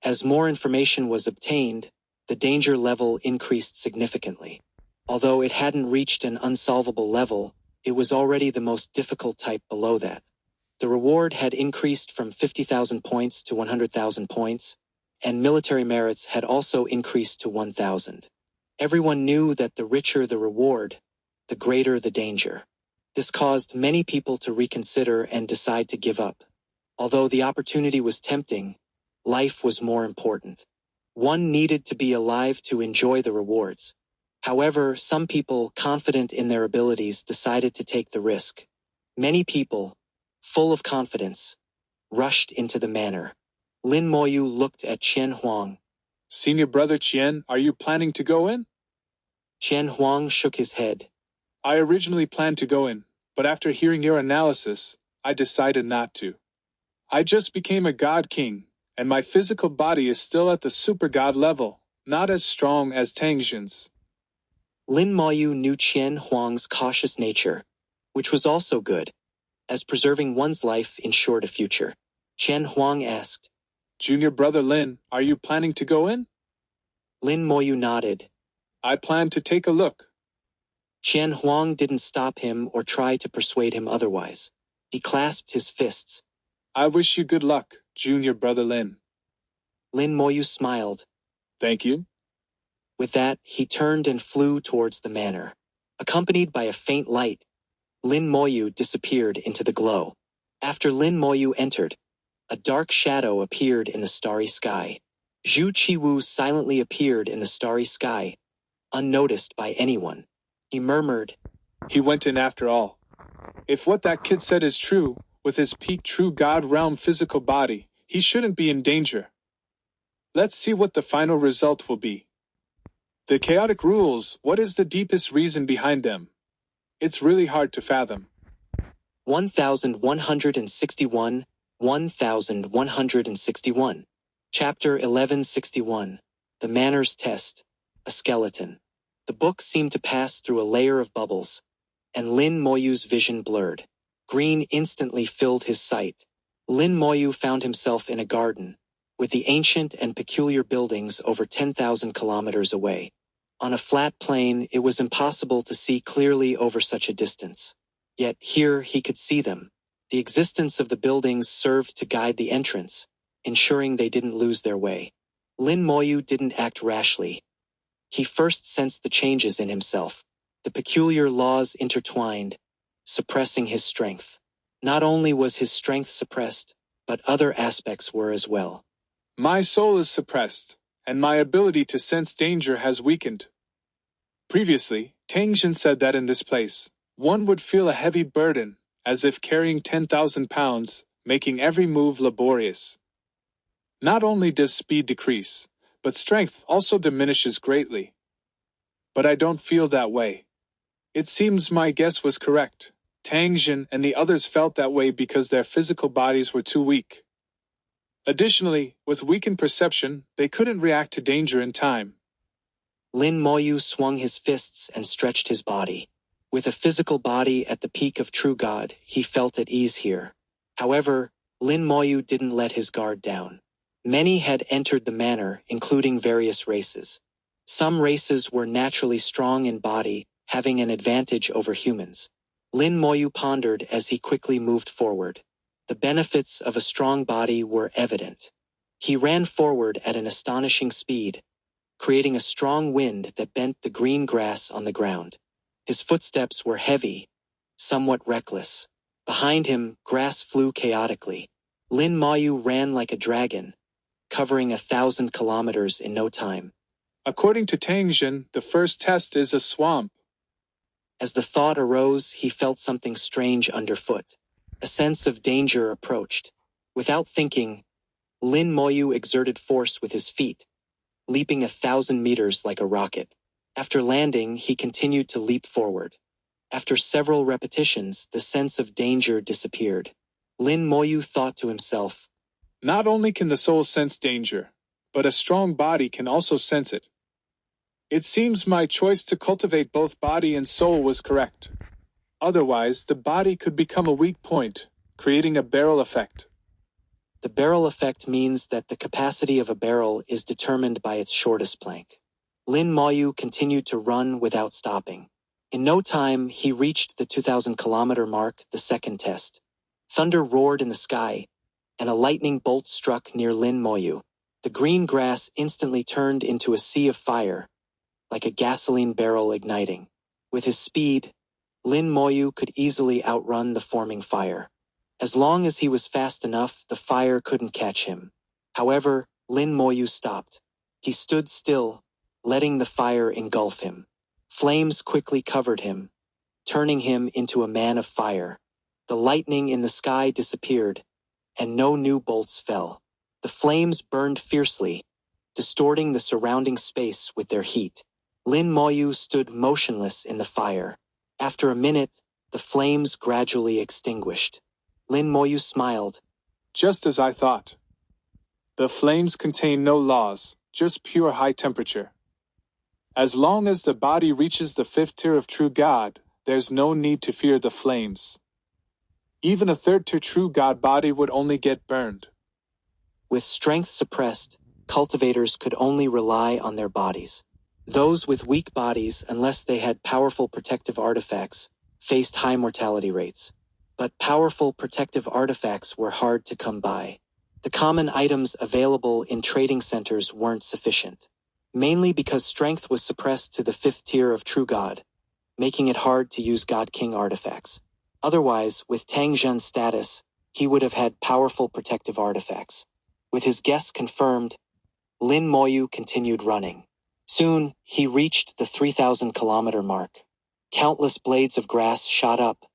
As more information was obtained, the danger level increased significantly. Although it hadn't reached an unsolvable level, it was already the most difficult type below that. The reward had increased from 50,000 points to 100,000 points, and military merits had also increased to 1,000. Everyone knew that the richer the reward, the greater the danger. This caused many people to reconsider and decide to give up. Although the opportunity was tempting, life was more important. One needed to be alive to enjoy the rewards. However, some people, confident in their abilities, decided to take the risk. Many people, full of confidence, rushed into the manor. Lin Moyu looked at Qian Huang. Senior brother Qian, are you planning to go in? Qian Huang shook his head. I originally planned to go in, but after hearing your analysis, I decided not to. I just became a god king, and my physical body is still at the super god level, not as strong as Tangxin's. Lin Moyu knew Qian Huang's cautious nature, which was also good, as preserving one's life ensured a future. Qian Huang asked, Junior brother Lin, are you planning to go in? Lin Moyu nodded. I plan to take a look. Qian Huang didn't stop him or try to persuade him otherwise. He clasped his fists. I wish you good luck, junior brother Lin. Lin Moyu smiled. Thank you. With that, he turned and flew towards the manor. Accompanied by a faint light, Lin Moyu disappeared into the glow. After Lin Moyu entered, a dark shadow appeared in the starry sky. Zhu Qiwu silently appeared in the starry sky, unnoticed by anyone. He murmured, He went in after all. If what that kid said is true, with his peak true God realm physical body, he shouldn't be in danger. Let's see what the final result will be. The chaotic rules, what is the deepest reason behind them? It's really hard to fathom. 1161, 1161. Chapter 1161. The Manners Test. A Skeleton. The book seemed to pass through a layer of bubbles, and Lin Moyu's vision blurred. Green instantly filled his sight. Lin Moyu found himself in a garden, with the ancient and peculiar buildings over 10,000 kilometers away. On a flat plain, it was impossible to see clearly over such a distance. Yet here he could see them. The existence of the buildings served to guide the entrance, ensuring they didn't lose their way. Lin Moyu didn't act rashly. He first sensed the changes in himself. The peculiar laws intertwined, suppressing his strength. Not only was his strength suppressed, but other aspects were as well. My soul is suppressed, and my ability to sense danger has weakened. Previously, Tangjin said that in this place, one would feel a heavy burden, as if carrying 10,000 pounds, making every move laborious. Not only does speed decrease, but strength also diminishes greatly. But I don't feel that way. It seems my guess was correct. Tangjin and the others felt that way because their physical bodies were too weak. Additionally, with weakened perception, they couldn't react to danger in time. Lin Moyu swung his fists and stretched his body. With a physical body at the peak of true God, he felt at ease here. However, Lin Moyu didn't let his guard down. Many had entered the manor, including various races. Some races were naturally strong in body, having an advantage over humans. Lin Moyu pondered as he quickly moved forward. The benefits of a strong body were evident. He ran forward at an astonishing speed, creating a strong wind that bent the green grass on the ground. His footsteps were heavy, somewhat reckless. Behind him, grass flew chaotically. Lin Moyu ran like a dragon, covering 1,000 kilometers in no time. According to Tangjin, the first test is a swamp. As the thought arose, he felt something strange underfoot. A sense of danger approached. Without thinking, Lin Moyu exerted force with his feet, leaping 1,000 meters like a rocket. After landing, he continued to leap forward. After several repetitions, the sense of danger disappeared. Lin Moyu thought to himself, Not only can the soul sense danger, but a strong body can also sense it. It seems my choice to cultivate both body and soul was correct. Otherwise, the body could become a weak point, creating a barrel effect. The barrel effect means that the capacity of a barrel is determined by its shortest plank. Lin Moyu continued to run without stopping. In no time, he reached the 2,000-kilometer mark, the second test. Thunder roared in the sky, and a lightning bolt struck near Lin Moyu. The green grass instantly turned into a sea of fire, like a gasoline barrel igniting. With his speed, Lin Moyu could easily outrun the forming fire. As long as he was fast enough, the fire couldn't catch him. However, Lin Moyu stopped. He stood still, letting the fire engulf him. Flames quickly covered him, turning him into a man of fire. The lightning in the sky disappeared, and no new bolts fell. The flames burned fiercely, distorting the surrounding space with their heat. Lin Moyu stood motionless in the fire. After a minute, the flames gradually extinguished. Lin Moyu smiled. Just as I thought. The flames contain no laws, just pure high temperature. As long as the body reaches the fifth tier of true God, there's no need to fear the flames. Even a third tier true God body would only get burned. With strength suppressed, cultivators could only rely on their bodies. Those with weak bodies, unless they had powerful protective artifacts, faced high mortality rates. But powerful protective artifacts were hard to come by. The common items available in trading centers weren't sufficient, mainly because strength was suppressed to the fifth tier of true God, making it hard to use God King artifacts. Otherwise, with Tang Zhen's status, he would have had powerful protective artifacts. With his guess confirmed, Lin Moyu continued running. Soon, he reached the 3,000-kilometer mark. Countless blades of grass shot up,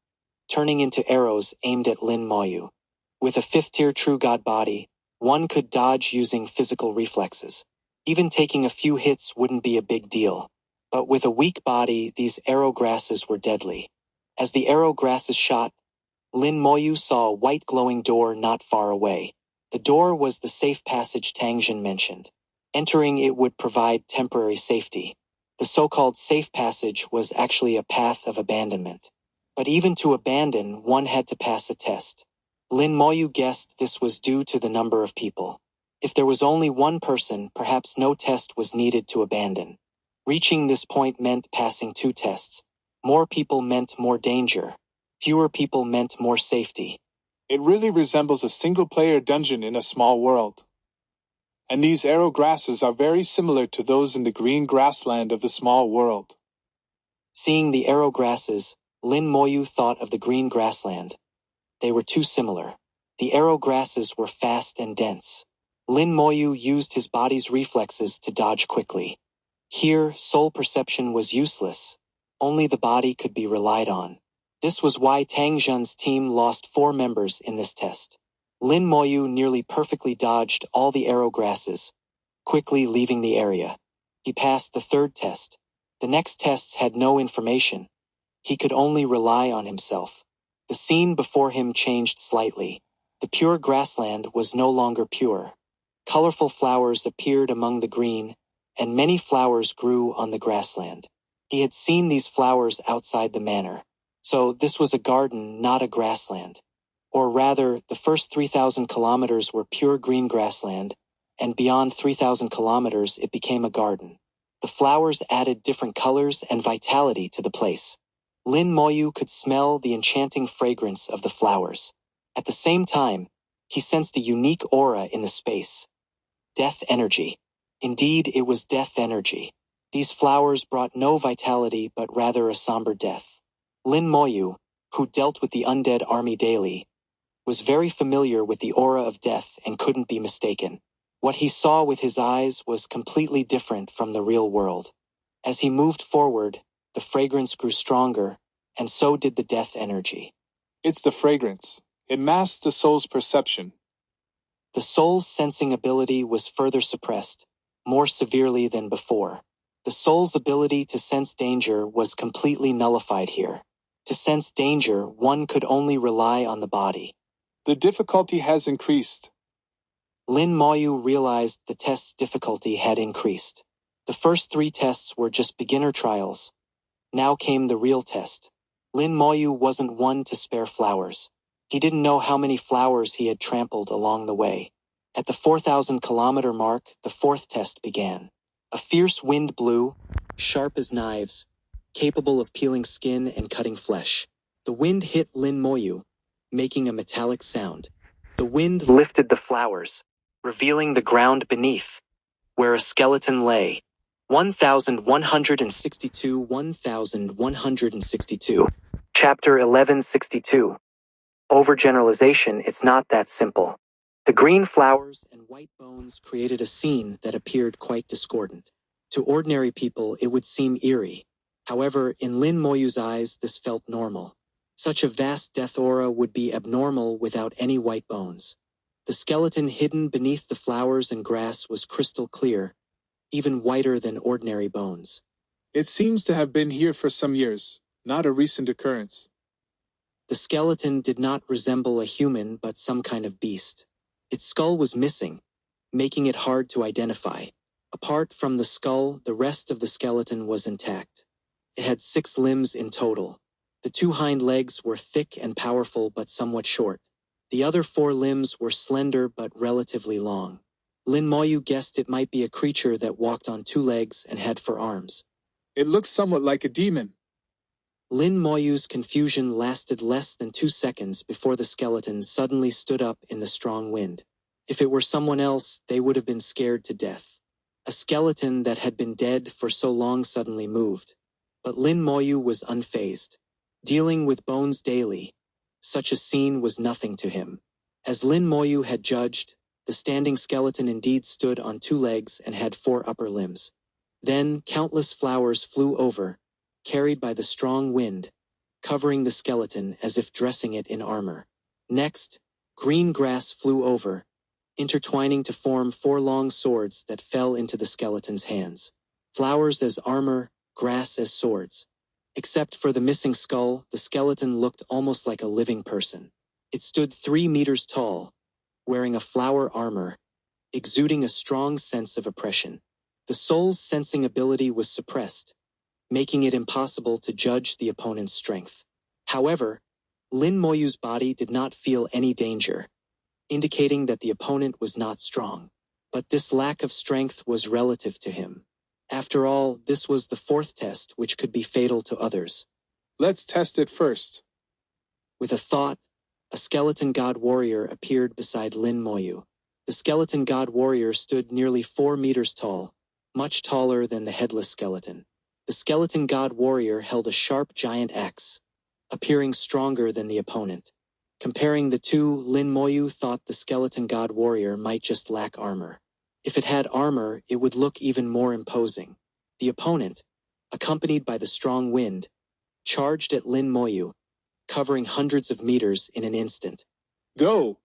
turning into arrows aimed at Lin Moyu. With a fifth-tier true god body, one could dodge using physical reflexes. Even taking a few hits wouldn't be a big deal. But with a weak body, these arrow grasses were deadly. As the arrow grasses shot, Lin Moyu saw a white glowing door not far away. The door was the safe passage Tang Zhen mentioned. Entering it would provide temporary safety. The so-called safe passage was actually a path of abandonment. But even to abandon, one had to pass a test. Lin Moyu guessed this was due to the number of people. If there was only one person, perhaps no test was needed to abandon. Reaching this point meant passing 2 tests. More people meant more danger. Fewer people meant more safety. It really resembles a single-player dungeon in a small world. And these arrow grasses are very similar to those in the green grassland of the small world. Seeing the arrow grasses, Lin Moyu thought of the green grassland. They were too similar. The arrow grasses were fast and dense. Lin Moyu used his body's reflexes to dodge quickly. Here, soul perception was useless. Only the body could be relied on. This was why Tang Zhen's team lost 4 members in this test. Lin Moyu nearly perfectly dodged all the arrow grasses, quickly leaving the area. He passed the 3rd test. The next tests had no information. He could only rely on himself. The scene before him changed slightly. The pure grassland was no longer pure. Colorful flowers appeared among the green, and many flowers grew on the grassland. He had seen these flowers outside the manor. So this was a garden, not a grassland. Or rather, the first 3,000 kilometers were pure green grassland, and beyond 3,000 kilometers it became a garden. The flowers added different colors and vitality to the place. Lin Moyu could smell the enchanting fragrance of the flowers. At the same time, he sensed a unique aura in the space. Death energy. Indeed, it was death energy. These flowers brought no vitality but rather a somber death. Lin Moyu, who dealt with the undead army daily, was very familiar with the aura of death and couldn't be mistaken. What he saw with his eyes was completely different from the real world. As he moved forward, the fragrance grew stronger, and so did the death energy. It's the fragrance. It masks the soul's perception. The soul's sensing ability was further suppressed, more severely than before. The soul's ability to sense danger was completely nullified here. To sense danger, one could only rely on the body. The difficulty has increased. Lin Moyu realized the test's difficulty had increased. The first 3 tests were just beginner trials. Now came the real test. Lin Moyu wasn't one to spare flowers. He didn't know how many flowers he had trampled along the way. At the 4,000-kilometer mark, the 4th test began. A fierce wind blew, sharp as knives, capable of peeling skin and cutting flesh. The wind hit Lin Moyu, making a metallic sound. The wind lifted the flowers, revealing the ground beneath, where a skeleton lay. 1162 1162. Chapter 1162. Overgeneralization, it's not that simple. The green flowers and white bones created a scene that appeared quite discordant. To ordinary people, it would seem eerie. However, in Lin Moyu's eyes, this felt normal. Such a vast death aura would be abnormal without any white bones. The skeleton hidden beneath the flowers and grass was crystal clear, even whiter than ordinary bones. It seems to have been here for some years, not a recent occurrence. The skeleton did not resemble a human but some kind of beast. Its skull was missing, making it hard to identify. Apart from the skull, the rest of the skeleton was intact. It had 6 limbs in total. The 2 hind legs were thick and powerful but somewhat short. The other 4 limbs were slender but relatively long. Lin Moyu guessed it might be a creature that walked on 2 legs and had 4 arms. It looks somewhat like a demon. Lin Moyu's confusion lasted less than 2 seconds before the skeleton suddenly stood up in the strong wind. If it were someone else, they would have been scared to death. A skeleton that had been dead for so long suddenly moved. But Lin Moyu was unfazed. Dealing with bones daily, such a scene was nothing to him. As Lin Moyu had judged, the standing skeleton indeed stood on 2 legs and had 4 upper limbs. Then countless flowers flew over, carried by the strong wind, covering the skeleton as if dressing it in armor. Next, green grass flew over, intertwining to form 4 long swords that fell into the skeleton's hands. Flowers as armor, grass as swords. Except for the missing skull, the skeleton looked almost like a living person. It stood 3 meters tall, wearing a flower armor, exuding a strong sense of oppression. The soul's sensing ability was suppressed, making it impossible to judge the opponent's strength. However, Lin Moyu's body did not feel any danger, indicating that the opponent was not strong. But this lack of strength was relative to him. After all, this was the 4th test, which could be fatal to others. Let's test it first. With a thought, a skeleton god warrior appeared beside Lin Moyu. The skeleton god warrior stood nearly 4 meters tall, much taller than the headless skeleton. The skeleton god warrior held a sharp giant axe, appearing stronger than the opponent. Comparing the two, Lin Moyu thought the skeleton god warrior might just lack armor. If it had armor, it would look even more imposing. The opponent, accompanied by the strong wind, charged at Lin Moyu, covering hundreds of meters in an instant. Go!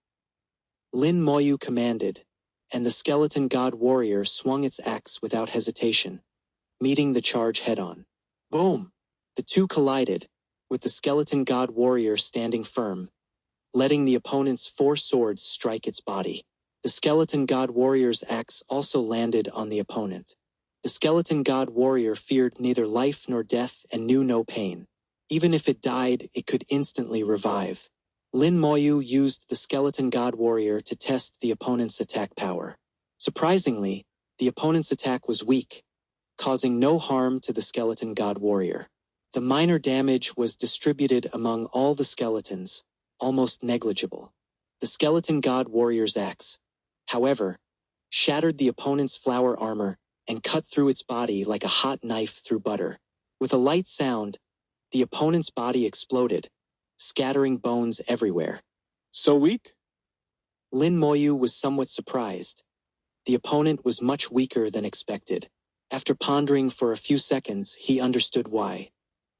Lin Moyu commanded, and the skeleton god warrior swung its axe without hesitation, meeting the charge head-on. Boom! The two collided, with the skeleton god warrior standing firm, letting the opponent's 4 swords strike its body. The skeleton god warrior's axe also landed on the opponent. The skeleton god warrior feared neither life nor death and knew no pain. Even if it died, it could instantly revive. Lin Moyu used the skeleton god warrior to test the opponent's attack power. Surprisingly, the opponent's attack was weak, causing no harm to the skeleton god warrior. The minor damage was distributed among all the skeletons, almost negligible. The skeleton god warrior's axe, however, shattered the opponent's flower armor and cut through its body like a hot knife through butter. With a light sound, the opponent's body exploded, scattering bones everywhere. So weak? Lin Moyu was somewhat surprised. The opponent was much weaker than expected. After pondering for a few seconds, he understood why.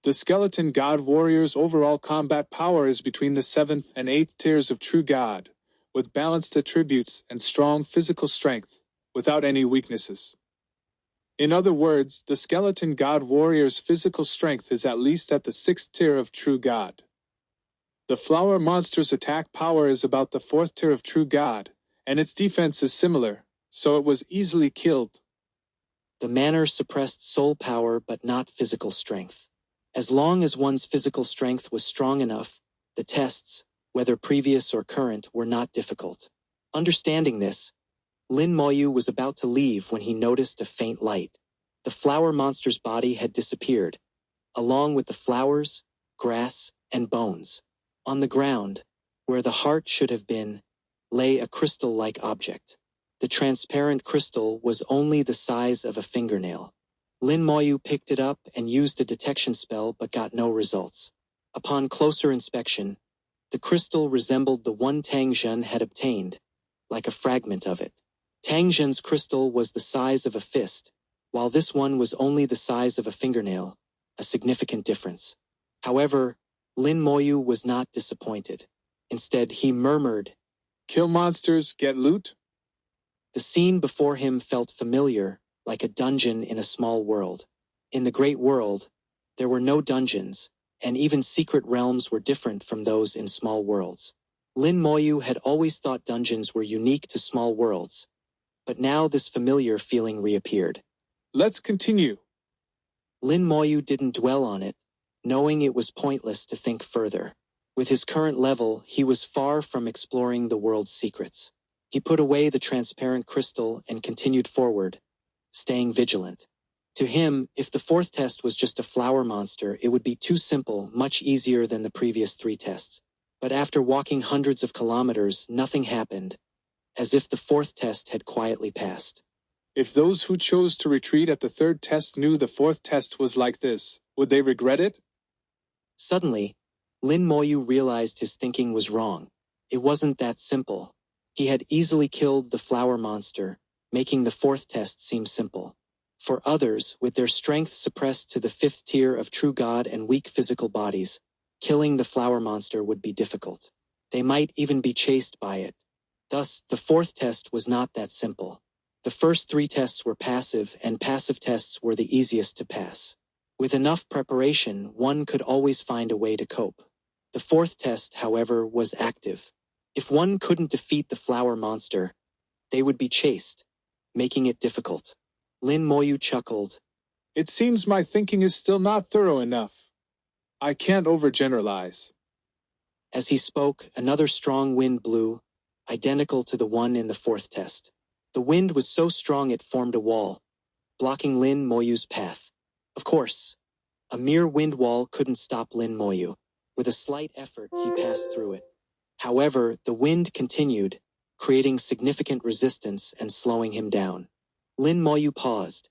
The skeleton god warrior's overall combat power is between the 7th and 8th tiers of true god, with balanced attributes and strong physical strength, without any weaknesses. In other words, the skeleton god warrior's physical strength is at least at the 6th tier of true god. The flower monster's attack power is about the 4th tier of true god, and its defense is similar, so it was easily killed. The manner suppressed soul power but not physical strength. As long as one's physical strength was strong enough, the tests, whether previous or current, were not difficult. Understanding this, Lin Moyu was about to leave when he noticed a faint light. The flower monster's body had disappeared, along with the flowers, grass, and bones. On the ground, where the heart should have been, lay a crystal-like object. The transparent crystal was only the size of a fingernail. Lin Moyu picked it up and used a detection spell but got no results. Upon closer inspection, the crystal resembled the one Tang Zhen had obtained, like a fragment of it. Tang Zhen's crystal was the size of a fist, while this one was only the size of a fingernail, a significant difference. However, Lin Moyu was not disappointed. Instead, he murmured, "Kill monsters, get loot?" The scene before him felt familiar, like a dungeon in a small world. In the great world, there were no dungeons, and even secret realms were different from those in small worlds. Lin Moyu had always thought dungeons were unique to small worlds, but now this familiar feeling reappeared. Let's continue. Lin Moyu didn't dwell on it, knowing it was pointless to think further. With his current level, he was far from exploring the world's secrets. He put away the transparent crystal and continued forward, staying vigilant. To him, if the 4th test was just a flower monster, it would be too simple, much easier than the previous 3 tests. But after walking hundreds of kilometers, nothing happened, as if the 4th test had quietly passed. If those who chose to retreat at the 3rd test knew the 4th test was like this, would they regret it? Suddenly, Lin Moyu realized his thinking was wrong. It wasn't that simple. He had easily killed the flower monster, making the fourth test seem simple. For others, with their strength suppressed to the fifth tier of true God and weak physical bodies, killing the flower monster would be difficult. They might even be chased by it. Thus, the fourth test was not that simple. The first three tests were passive, and passive tests were the easiest to pass. With enough preparation, one could always find a way to cope. The fourth test, however, was active. If one couldn't defeat the flower monster, they would be chased, making it difficult. Lin Moyu chuckled. It seems my thinking is still not thorough enough. I can't overgeneralize. As he spoke, another strong wind blew, identical to the one in the fourth test. The wind was so strong it formed a wall, blocking Lin Moyu's path. Of course, a mere wind wall couldn't stop Lin Moyu. With a slight effort, he passed through it. However, the wind continued, creating significant resistance and slowing him down. Lin Moyu paused,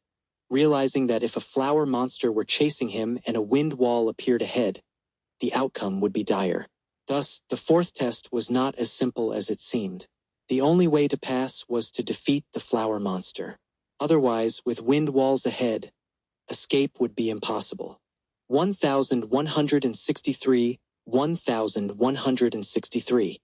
realizing that if a flower monster were chasing him and a wind wall appeared ahead, the outcome would be dire. Thus, the fourth test was not as simple as it seemed. The only way to pass was to defeat the flower monster. Otherwise, with wind walls ahead, escape would be impossible. 1163, 1163.